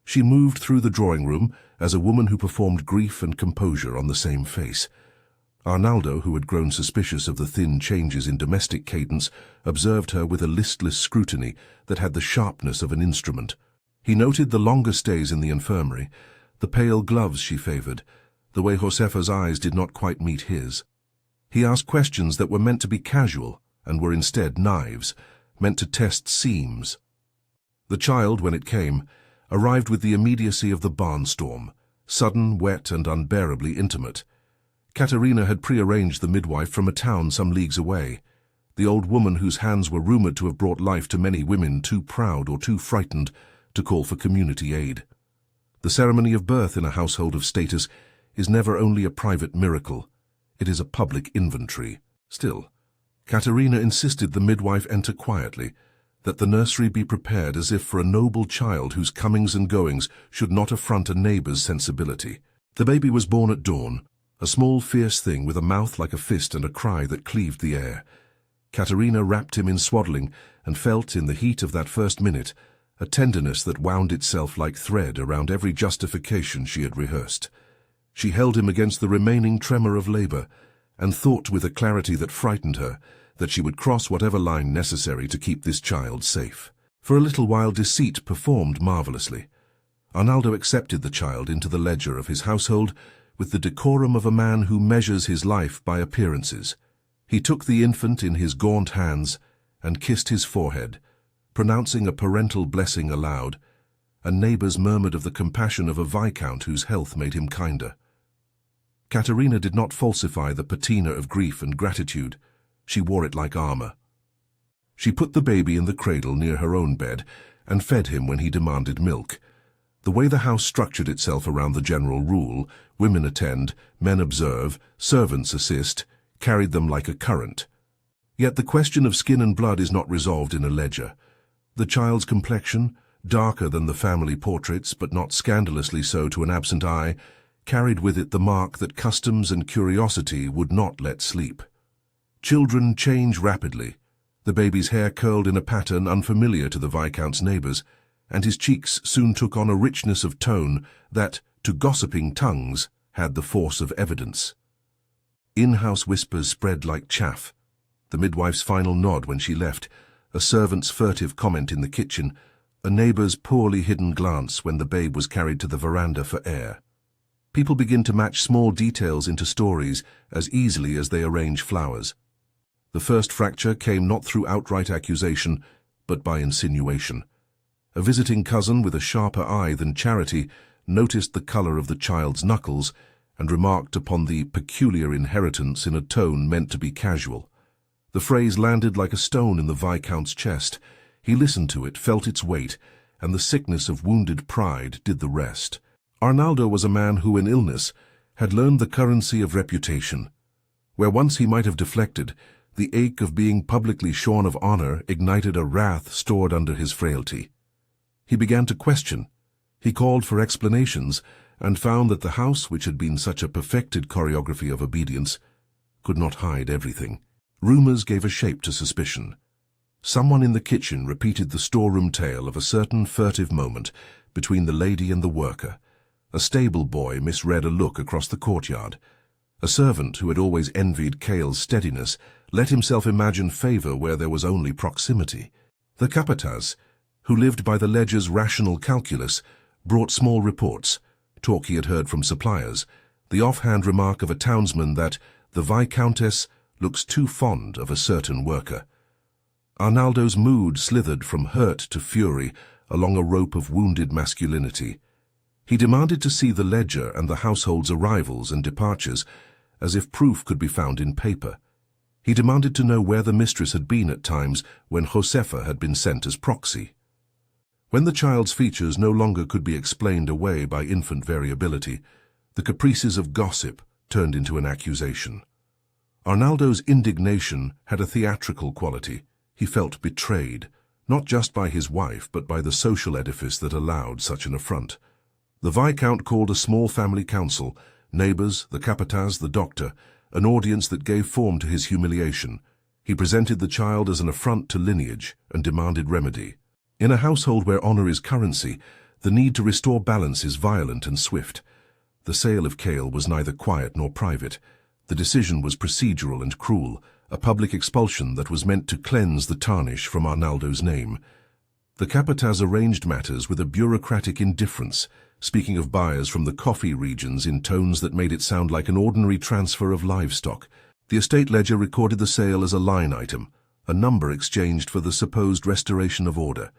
She moved through the drawing room as a woman who performed grief and composure on the same face. Arnaldo, who had grown suspicious of the thin changes in domestic cadence, observed her with a listless scrutiny that had the sharpness of an instrument. He noted the longer stays in the infirmary, the pale gloves she favored, the way Josefa's eyes did not quite meet his. He asked questions that were meant to be casual and were instead knives, meant to test seams. The child, when it came, arrived with the immediacy of the barnstorm, sudden, wet, and unbearably intimate. Catarina had prearranged the midwife from a town some leagues away, the old woman whose hands were rumored to have brought life to many women too proud or too frightened to call for community aid. The ceremony of birth in a household of status is never only a private miracle, it is a public inventory. Still, Catarina insisted the midwife enter quietly, that the nursery be prepared as if for a noble child whose comings and goings should not affront a neighbor's sensibility. The baby was born at dawn, a small fierce thing with a mouth like a fist and a cry that cleaved the air. Catarina wrapped him in swaddling and felt, in the heat of that first minute, a tenderness that wound itself like thread around every justification she had rehearsed. She held him against the remaining tremor of labor, and thought with a clarity that frightened her that she would cross whatever line necessary to keep this child safe. For a little while deceit performed marvelously. Arnaldo accepted the child into the ledger of his household with the decorum of a man who measures his life by appearances. He took the infant in his gaunt hands and kissed his forehead, pronouncing a parental blessing aloud, and neighbors murmured of the compassion of a viscount whose health made him kinder. Catarina did not falsify the patina of grief and gratitude. She wore it like armor. She put the baby in the cradle near her own bed and fed him when he demanded milk. The way the house structured itself around the general rule, women attend, men observe, servants assist, carried them like a current. Yet the question of skin and blood is not resolved in a ledger. The child's complexion, darker than the family portraits but not scandalously so to an absent eye, carried with it the mark that customs and curiosity would not let sleep. Children change rapidly. The baby's hair curled in a pattern unfamiliar to the Viscount's neighbors, and his cheeks soon took on a richness of tone that, to gossiping tongues, had the force of evidence. In-house whispers spread like chaff. The midwife's final nod when she left, a servant's furtive comment in the kitchen, a neighbor's poorly hidden glance when the babe was carried to the veranda for air. People begin to match small details into stories as easily as they arrange flowers. The first fracture came not through outright accusation, but by insinuation. A visiting cousin with a sharper eye than Charity noticed the color of the child's knuckles and remarked upon the peculiar inheritance in a tone meant to be casual. The phrase landed like a stone in the Viscount's chest. He listened to it, felt its weight, and the sickness of wounded pride did the rest. Arnaldo was a man who, in illness, had learned the currency of reputation. Where once he might have deflected, the ache of being publicly shorn of honor ignited a wrath stored under his frailty. He began to question. He called for explanations, and found that the house, which had been such a perfected choreography of obedience, could not hide everything. Rumors gave a shape to suspicion. Someone in the kitchen repeated the storeroom tale of a certain furtive moment between the lady and the worker. A stable boy misread a look across the courtyard. A servant who had always envied Cale's steadiness let himself imagine favor where there was only proximity. The capataz, who lived by the ledger's rational calculus, brought small reports, talk he had heard from suppliers, the offhand remark of a townsman that the Viscountess looks too fond of a certain worker. Arnaldo's mood slithered from hurt to fury along a rope of wounded masculinity. He demanded to see the ledger and the household's arrivals and departures, as if proof could be found in paper. He demanded to know where the mistress had been at times when Josefa had been sent as proxy. When the child's features no longer could be explained away by infant variability, the caprices of gossip turned into an accusation. Arnaldo's indignation had a theatrical quality. He felt betrayed, not just by his wife, but by the social edifice that allowed such an affront. The Viscount called a small family council, neighbors, the capataz, the doctor, an audience that gave form to his humiliation. He presented the child as an affront to lineage and demanded remedy. In a household where honor is currency, the need to restore balance is violent and swift. The sale of Cale was neither quiet nor private. The decision was procedural and cruel, a public expulsion that was meant to cleanse the tarnish from Arnaldo's name. The capataz arranged matters with a bureaucratic indifference, speaking of buyers from the coffee regions in tones that made it sound like an ordinary transfer of livestock. The estate ledger recorded the sale as a line item, a number exchanged for the supposed restoration of order.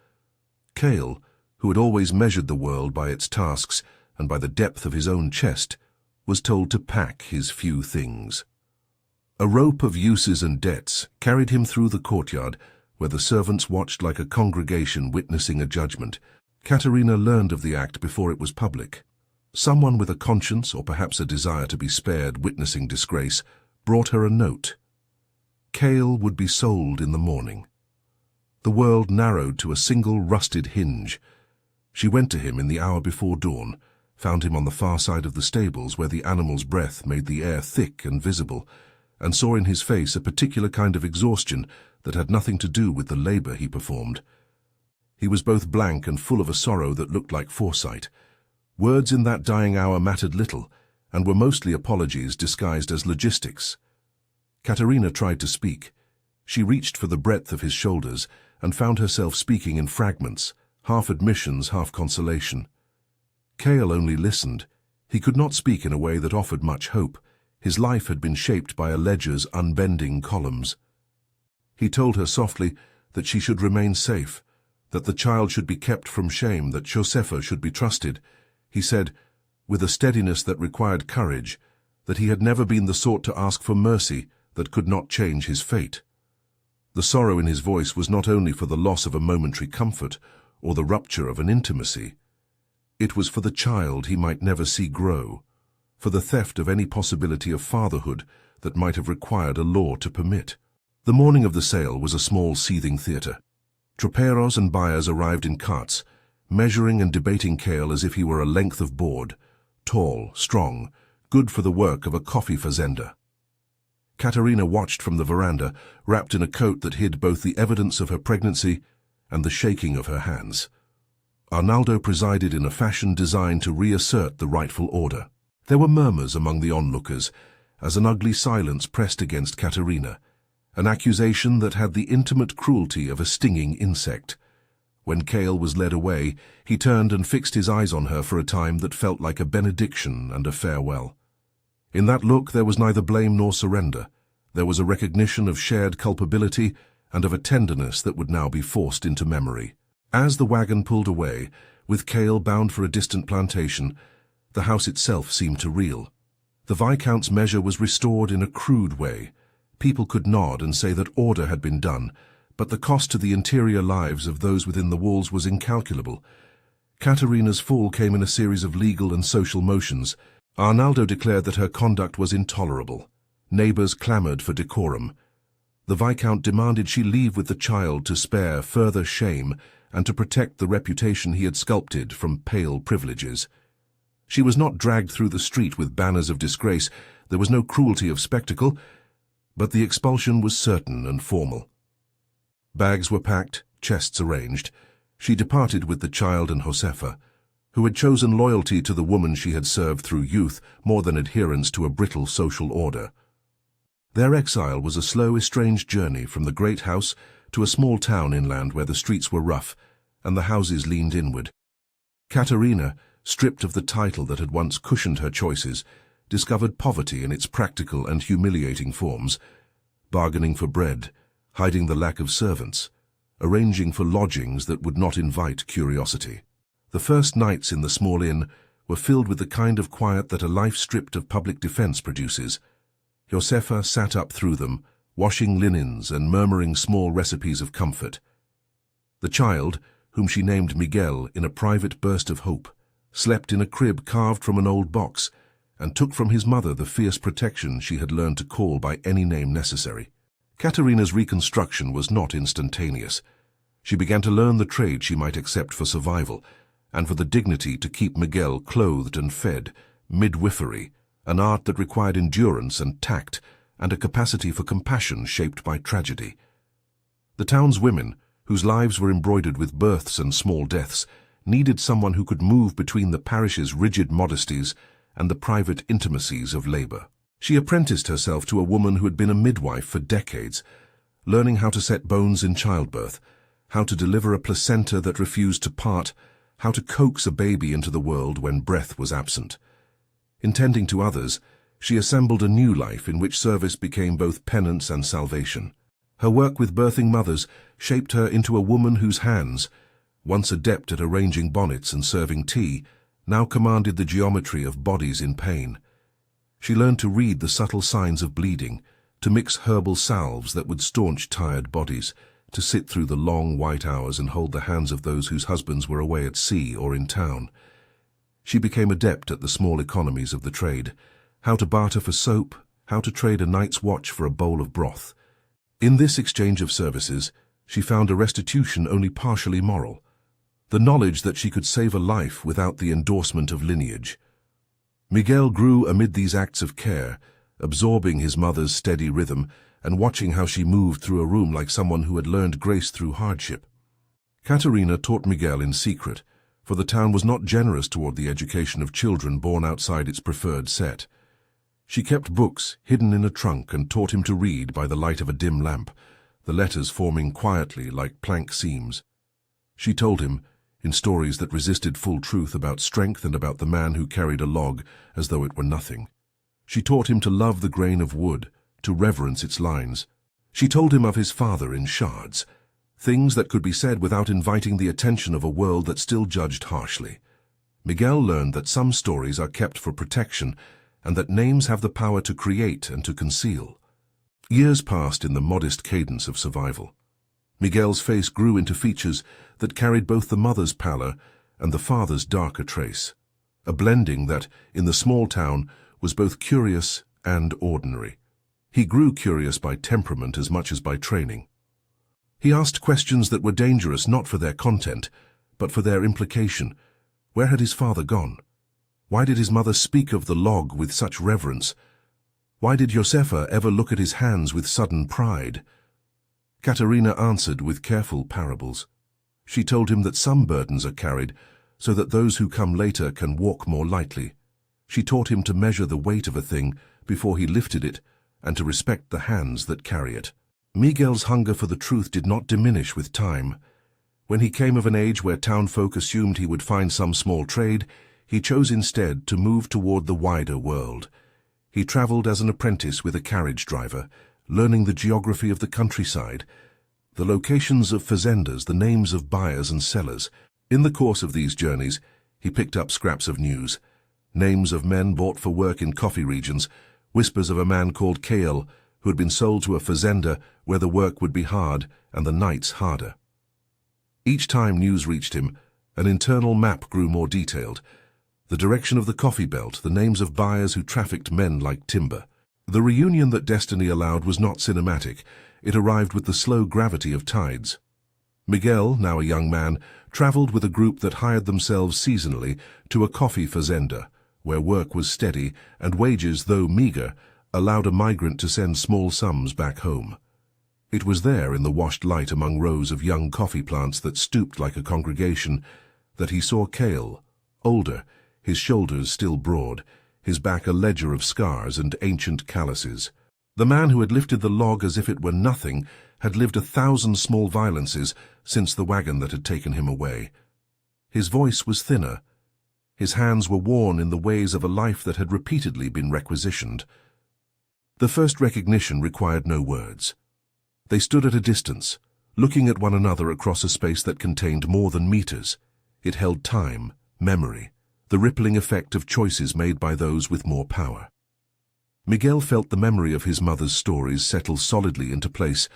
Cale, who had always measured the world by its tasks and by the depth of his own chest, was told to pack his few things. A rope of uses and debts carried him through the courtyard, where the servants watched like a congregation witnessing a judgment. Catarina learned of the act before it was public. Someone with a conscience, or perhaps a desire to be spared witnessing disgrace, brought her a note. Cale would be sold in the morning. The world narrowed to a single rusted hinge. She went to him in the hour before dawn, found him on the far side of the stables where the animal's breath made the air thick and visible, and saw in his face a particular kind of exhaustion that had nothing to do with the labor he performed. He was both blank and full of a sorrow that looked like foresight. Words in that dying hour mattered little, and were mostly apologies disguised as logistics. Catarina tried to speak. She reached for the breadth of his shoulders and found herself speaking in fragments, half admissions, half consolation. Cale only listened. He could not speak in a way that offered much hope. His life had been shaped by a ledger's unbending columns. He told her softly that she should remain safe, that the child should be kept from shame, that Josefa should be trusted. He said, with a steadiness that required courage, that he had never been the sort to ask for mercy that could not change his fate. The sorrow in his voice was not only for the loss of a momentary comfort or the rupture of an intimacy. It was for the child he might never see grow, for the theft of any possibility of fatherhood that might have required a law to permit. The morning of the sale was a small seething theatre. Troperos and buyers arrived in carts, measuring and debating Cale as if he were a length of board, tall, strong, good for the work of a coffee fazender. Catarina watched from the veranda, wrapped in a coat that hid both the evidence of her pregnancy and the shaking of her hands. Arnaldo presided in a fashion designed to reassert the rightful order. There were murmurs among the onlookers as an ugly silence pressed against Catarina, an accusation that had the intimate cruelty of a stinging insect. When Cale was led away, he turned and fixed his eyes on her for a time that felt like a benediction and a farewell. In that look there was neither blame nor surrender. There was a recognition of shared culpability and of a tenderness that would now be forced into memory. As the wagon pulled away, with Cale bound for a distant plantation, the house itself seemed to reel. The Viscount's measure was restored in a crude way. People could nod and say that order had been done, but the cost to the interior lives of those within the walls was incalculable. Catarina's fall came in a series of legal and social motions. Arnaldo declared that her conduct was intolerable. Neighbors clamored for decorum. The Viscount demanded she leave with the child to spare further shame and to protect the reputation he had sculpted from pale privileges. She was not dragged through the street with banners of disgrace. There was no cruelty of spectacle, but the expulsion was certain and formal. Bags were packed, chests arranged. She departed with the child and Josefa, who had chosen loyalty to the woman she had served through youth more than adherence to a brittle social order. Their exile was a slow, estranged journey from the great house to a small town inland where the streets were rough and the houses leaned inward. Catarina, stripped of the title that had once cushioned her choices, discovered poverty in its practical and humiliating forms, bargaining for bread, hiding the lack of servants, arranging for lodgings that would not invite curiosity. The first nights in the small inn were filled with the kind of quiet that a life stripped of public defense produces. Josefa sat up through them, washing linens and murmuring small recipes of comfort. The child, whom she named Miguel in a private burst of hope, slept in a crib carved from an old box and took from his mother the fierce protection she had learned to call by any name necessary. Catarina's reconstruction was not instantaneous. She began to learn the trade she might accept for survival, and for the dignity to keep Miguel clothed and fed, midwifery, an art that required endurance and tact, and a capacity for compassion shaped by tragedy. The town's women, whose lives were embroidered with births and small deaths, needed someone who could move between the parish's rigid modesties and the private intimacies of labor. She apprenticed herself to a woman who had been a midwife for decades, learning how to set bones in childbirth, how to deliver a placenta that refused to part, how to coax a baby into the world when breath was absent. Intending to others, she assembled a new life in which service became both penance and salvation. Her work with birthing mothers shaped her into a woman whose hands, once adept at arranging bonnets and serving tea, now commanded the geometry of bodies in pain. She learned to read the subtle signs of bleeding, to mix herbal salves that would staunch tired bodies, to sit through the long white hours and hold the hands of those whose husbands were away at sea or in town. She became adept at the small economies of the trade, how to barter for soap, how to trade a night's watch for a bowl of broth. In this exchange of services, she found a restitution only partially moral, the knowledge that she could save a life without the endorsement of lineage. Miguel grew amid these acts of care, absorbing his mother's steady rhythm and watching how she moved through a room like someone who had learned grace through hardship. Catarina taught Miguel in secret, for the town was not generous toward the education of children born outside its preferred set. She kept books hidden in a trunk and taught him to read by the light of a dim lamp, the letters forming quietly like plank seams. She told him, in stories that resisted full truth, about strength and about the man who carried a log as though it were nothing. She taught him to love the grain of wood, to reverence its lines. She told him of his father in shards, things that could be said without inviting the attention of a world that still judged harshly. Miguel learned that some stories are kept for protection and that names have the power to create and to conceal. Years passed in the modest cadence of survival. Miguel's face grew into features that carried both the mother's pallor and the father's darker trace, a blending that, in the small town, was both curious and ordinary. He grew curious by temperament as much as by training. He asked questions that were dangerous not for their content, but for their implication. Where had his father gone? Why did his mother speak of the log with such reverence? Why did Josefa ever look at his hands with sudden pride? Catarina answered with careful parables. She told him that some burdens are carried so that those who come later can walk more lightly. She taught him to measure the weight of a thing before he lifted it and to respect the hands that carry it. Miguel's hunger for the truth did not diminish with time. When he came of an age where townfolk assumed he would find some small trade, he chose instead to move toward the wider world. He traveled as an apprentice with a carriage driver, learning the geography of the countryside, the locations of fazendas, the names of buyers and sellers. In the course of these journeys, he picked up scraps of news, names of men bought for work in coffee regions, whispers of a man called Kael, who had been sold to a fazenda where the work would be hard and the nights harder. Each time news reached him, an internal map grew more detailed. The direction of the coffee belt, the names of buyers who trafficked men like timber. The reunion that destiny allowed was not cinematic. It arrived with the slow gravity of tides. Miguel, now a young man, traveled with a group that hired themselves seasonally to a coffee fazenda, where work was steady and wages, though meager, allowed a migrant to send small sums back home. It was there, in the washed light among rows of young coffee plants that stooped like a congregation, that he saw Cale, older, his shoulders still broad, his back a ledger of scars and ancient calluses. The man who had lifted the log as if it were nothing had lived 1,000 small violences since the wagon that had taken him away. His voice was thinner. His hands were worn in the ways of a life that had repeatedly been requisitioned. The first recognition required no words. They stood at a distance, looking at one another across a space that contained more than meters. It held time, memory, the rippling effect of choices made by those with more power. Miguel felt the memory of his mother's stories settle solidly into place,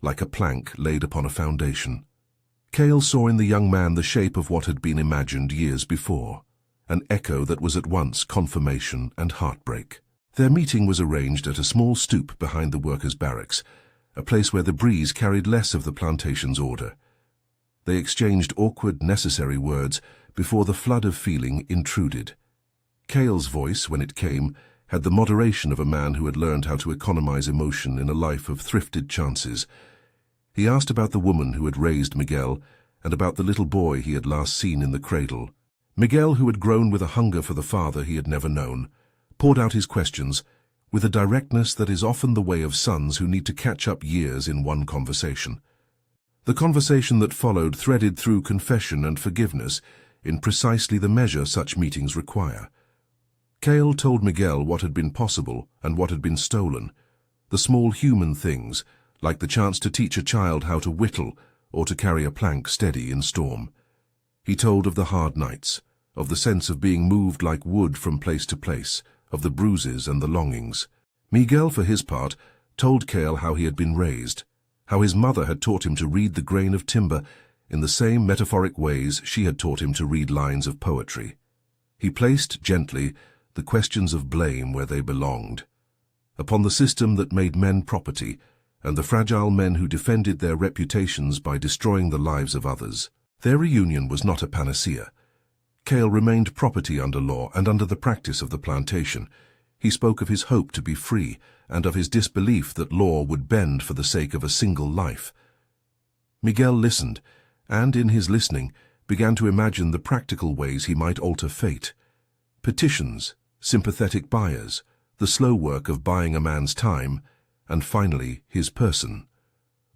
like a plank laid upon a foundation. Cale saw in the young man the shape of what had been imagined years before, an echo that was at once confirmation and heartbreak. Their meeting was arranged at a small stoop behind the workers' barracks, a place where the breeze carried less of the plantation's order. They exchanged awkward, necessary words before the flood of feeling intruded. Cale's voice, when it came, had the moderation of a man who had learned how to economize emotion in a life of thrifted chances. He asked about the woman who had raised Miguel and about the little boy he had last seen in the cradle. Miguel, who had grown with a hunger for the father he had never known, poured out his questions with a directness that is often the way of sons who need to catch up years in one conversation. The conversation that followed threaded through confession and forgiveness in precisely the measure such meetings require. Cale told Miguel what had been possible and what had been stolen, the small human things, like the chance to teach a child how to whittle or to carry a plank steady in storm. He told of the hard nights, of the sense of being moved like wood from place to place, of the bruises and the longings. Miguel, for his part, told Cale how he had been raised, how his mother had taught him to read the grain of timber in the same metaphoric ways she had taught him to read lines of poetry. He placed, gently, the questions of blame where they belonged, upon the system that made men property, and the fragile men who defended their reputations by destroying the lives of others. Their reunion was not a panacea. Cale remained property under law and under the practice of the plantation. He spoke of his hope to be free and of his disbelief that law would bend for the sake of a single life. Miguel listened, and in his listening began to imagine the practical ways he might alter fate. Petitions, sympathetic buyers, the slow work of buying a man's time, and finally his person.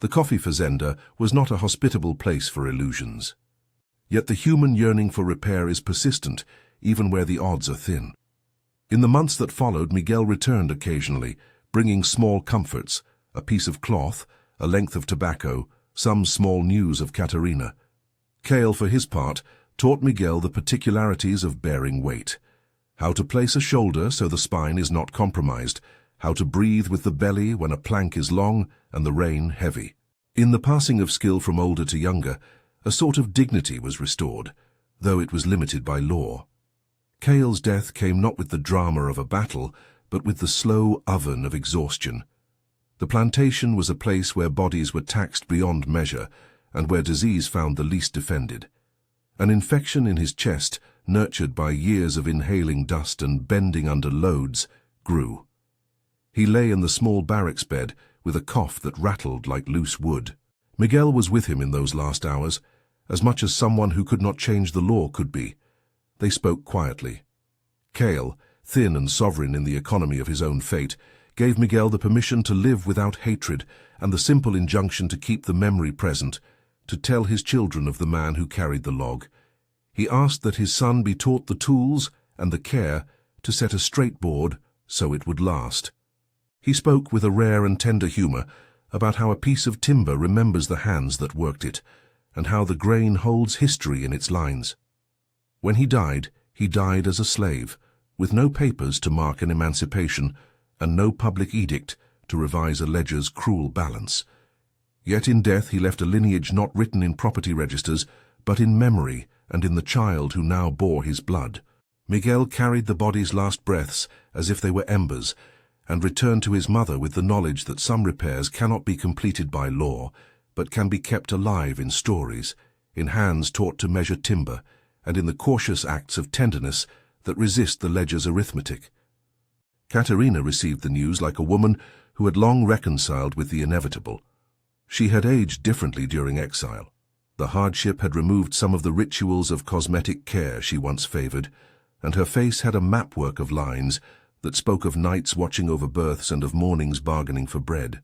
The coffee fazenda was not a hospitable place for illusions. Yet the human yearning for repair is persistent, even where the odds are thin. In the months that followed, Miguel returned occasionally, bringing small comforts, a piece of cloth, a length of tobacco, some small news of Catarina. Cale, for his part, taught Miguel the particularities of bearing weight, how to place a shoulder so the spine is not compromised, how to breathe with the belly when a plank is long and the rein heavy. In the passing of skill from older to younger, a sort of dignity was restored, though it was limited by law. Cale's death came not with the drama of a battle, but with the slow oven of exhaustion. The plantation was a place where bodies were taxed beyond measure, and where disease found the least defended. An infection in his chest, nurtured by years of inhaling dust and bending under loads, grew. He lay in the small barracks bed with a cough that rattled like loose wood. Miguel was with him in those last hours, as much as someone who could not change the law could be. They spoke quietly. Cale, thin and sovereign in the economy of his own fate, gave Miguel the permission to live without hatred and the simple injunction to keep the memory present, to tell his children of the man who carried the log. He asked that his son be taught the tools and the care to set a straight board so it would last. He spoke with a rare and tender humor about how a piece of timber remembers the hands that worked it, and how the grain holds history in its lines. When he died as a slave, with no papers to mark an emancipation, and no public edict to revise a ledger's cruel balance. Yet in death he left a lineage not written in property registers, but in memory and in the child who now bore his blood. Miguel carried the body's last breaths as if they were embers, and returned to his mother with the knowledge that some repairs cannot be completed by law, but can be kept alive in stories, in hands taught to measure timber, and in the cautious acts of tenderness that resist the ledger's arithmetic. Catarina received the news like a woman who had long reconciled with the inevitable. She had aged differently during exile. The hardship had removed some of the rituals of cosmetic care she once favored, and her face had a mapwork of lines that spoke of nights watching over births and of mornings bargaining for bread.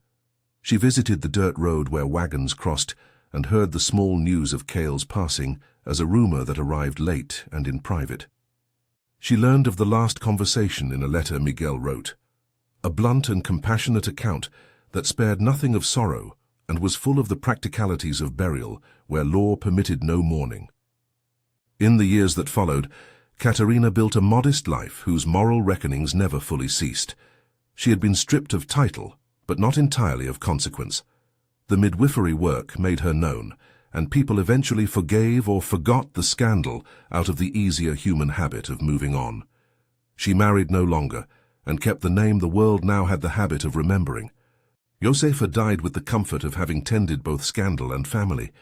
She visited the dirt road where wagons crossed and heard the small news of Cale's passing as a rumor that arrived late and in private. She learned of the last conversation in a letter Miguel wrote, a blunt and compassionate account that spared nothing of sorrow and was full of the practicalities of burial where law permitted no mourning. In the years that followed, Catarina built a modest life whose moral reckonings never fully ceased. She had been stripped of title, but not entirely of consequence. The midwifery work made her known, and people eventually forgave or forgot the scandal out of the easier human habit of moving on. She married no longer, and kept the name the world now had the habit of remembering. Josefa died with the comfort of having tended both scandal and family.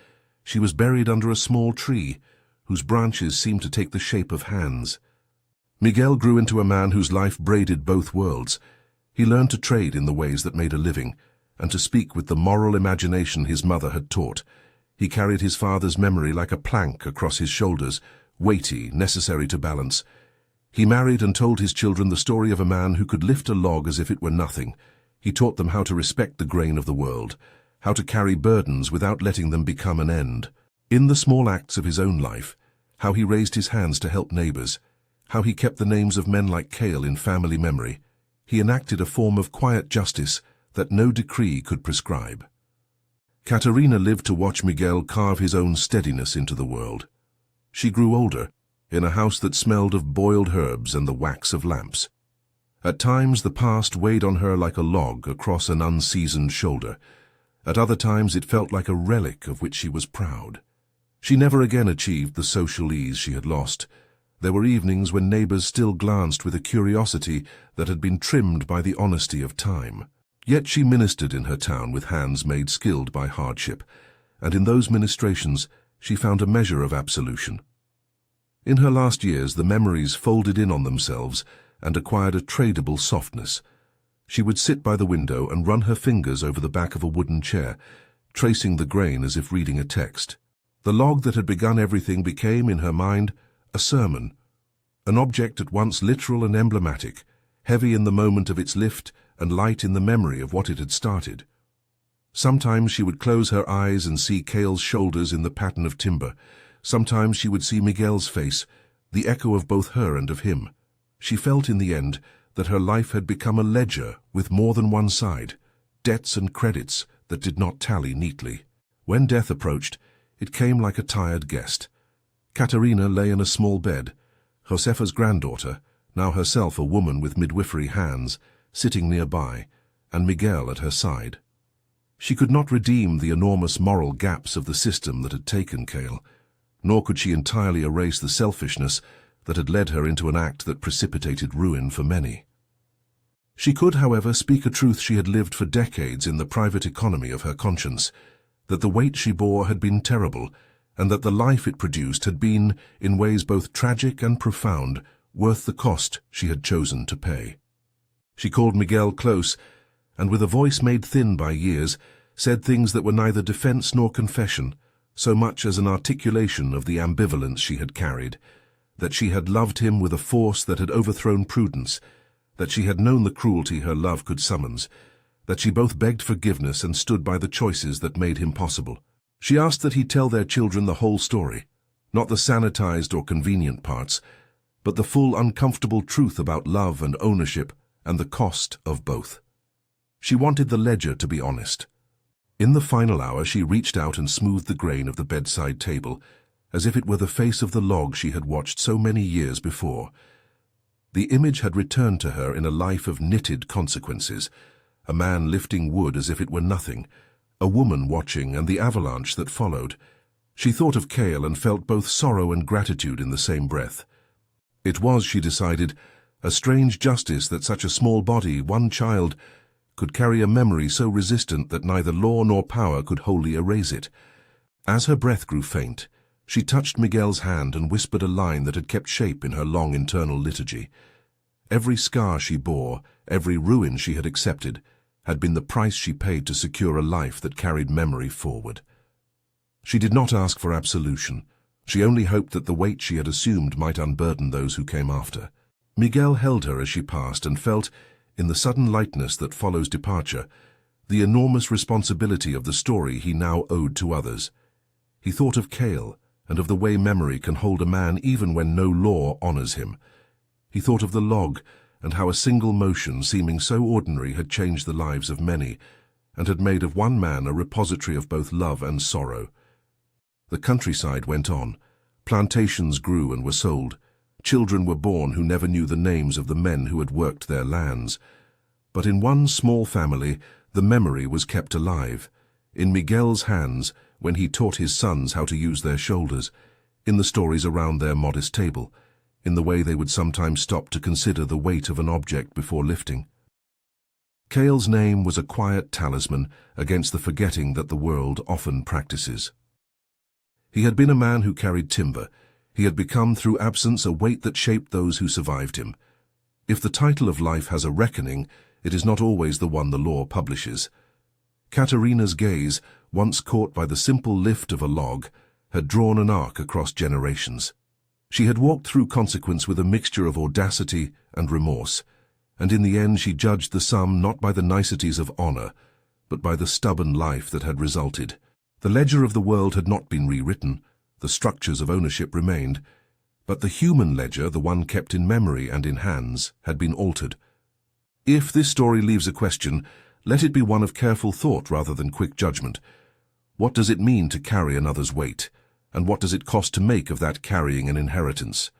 She was buried under a small tree, whose branches seemed to take the shape of hands. Miguel grew into a man whose life braided both worlds. He learned to trade in the ways that made a living, and to speak with the moral imagination his mother had taught. He carried his father's memory like a plank across his shoulders, weighty, necessary to balance. He married and told his children the story of a man who could lift a log as if it were nothing. He taught them how to respect the grain of the world, how to carry burdens without letting them become an end. In the small acts of his own life, how he raised his hands to help neighbors, how he kept the names of men like Cale in family memory, he enacted a form of quiet justice that no decree could prescribe. Catarina lived to watch Miguel carve his own steadiness into the world. She grew older, in a house that smelled of boiled herbs and the wax of lamps. At times the past weighed on her like a log across an unseasoned shoulder. At other times it felt like a relic of which she was proud. She never again achieved the social ease she had lost. There were evenings when neighbors still glanced with a curiosity that had been trimmed by the honesty of time. Yet she ministered in her town with hands made skilled by hardship, and in those ministrations she found a measure of absolution. In her last years the memories folded in on themselves and acquired a tradable softness. She would sit by the window and run her fingers over the back of a wooden chair, tracing the grain as if reading a text. The log that had begun everything became, in her mind, a sermon, an object at once literal and emblematic, heavy in the moment of its lift and light in the memory of what it had started. Sometimes she would close her eyes and see Cale's shoulders in the pattern of timber. Sometimes she would see Miguel's face, the echo of both her and of him. She felt in the end that her life had become a ledger with more than one side, debts and credits that did not tally neatly. When death approached, it came like a tired guest. Catarina lay in a small bed, Josefa's granddaughter, now herself a woman with midwifery hands, sitting nearby, and Miguel at her side. She could not redeem the enormous moral gaps of the system that had taken Cale, nor could she entirely erase the selfishness that had led her into an act that precipitated ruin for many. She could, however, speak a truth she had lived for decades in the private economy of her conscience, that the weight she bore had been terrible, and that the life it produced had been, in ways both tragic and profound, worth the cost she had chosen to pay. She called Miguel close, and with a voice made thin by years, said things that were neither defense nor confession, so much as an articulation of the ambivalence she had carried, that she had loved him with a force that had overthrown prudence, that she had known the cruelty her love could summons, that she both begged forgiveness and stood by the choices that made him possible. She asked that he tell their children the whole story, not the sanitized or convenient parts, but the full uncomfortable truth about love and ownership and the cost of both. She wanted the ledger to be honest. In the final hour she reached out and smoothed the grain of the bedside table, as if it were the face of the log she had watched so many years before. The image had returned to her in a life of knitted consequences, a man lifting wood as if it were nothing, a woman watching, and the avalanche that followed. She thought of Cale and felt both sorrow and gratitude in the same breath. It was, she decided, a strange justice that such a small body, one child, could carry a memory so resistant that neither law nor power could wholly erase it. As her breath grew faint, she touched Miguel's hand and whispered a line that had kept shape in her long internal liturgy. Every scar she bore, every ruin she had accepted, had been the price she paid to secure a life that carried memory forward. She did not ask for absolution. She only hoped that the weight she had assumed might unburden those who came after. Miguel held her as she passed and felt, in the sudden lightness that follows departure, the enormous responsibility of the story he now owed to others. He thought of Cale and of the way memory can hold a man even when no law honors him. He thought of the log and how a single motion seeming so ordinary had changed the lives of many and had made of one man a repository of both love and sorrow. The countryside went on. Plantations grew and were sold. Children were born who never knew the names of the men who had worked their lands. But in one small family, the memory was kept alive. In Miguel's hands, when he taught his sons how to use their shoulders, in the stories around their modest table, in the way they would sometimes stop to consider the weight of an object before lifting. Cale's name was a quiet talisman against the forgetting that the world often practices. He had been a man who carried timber. He had become, through absence, a weight that shaped those who survived him. If the title of life has a reckoning, it is not always the one the law publishes. Catarina's gaze, once caught by the simple lift of a log, had drawn an arc across generations. She had walked through consequence with a mixture of audacity and remorse, and in the end she judged the sum not by the niceties of honor, but by the stubborn life that had resulted. The ledger of the world had not been rewritten, the structures of ownership remained, but the human ledger, the one kept in memory and in hands, had been altered. If this story leaves a question, let it be one of careful thought rather than quick judgment. What does it mean to carry another's weight? And what does it cost to make of that carrying an inheritance?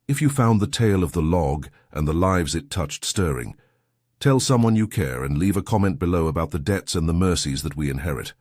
If you found the tale of the log and the lives it touched stirring, tell someone you care and leave a comment below about the debts and the mercies that we inherit.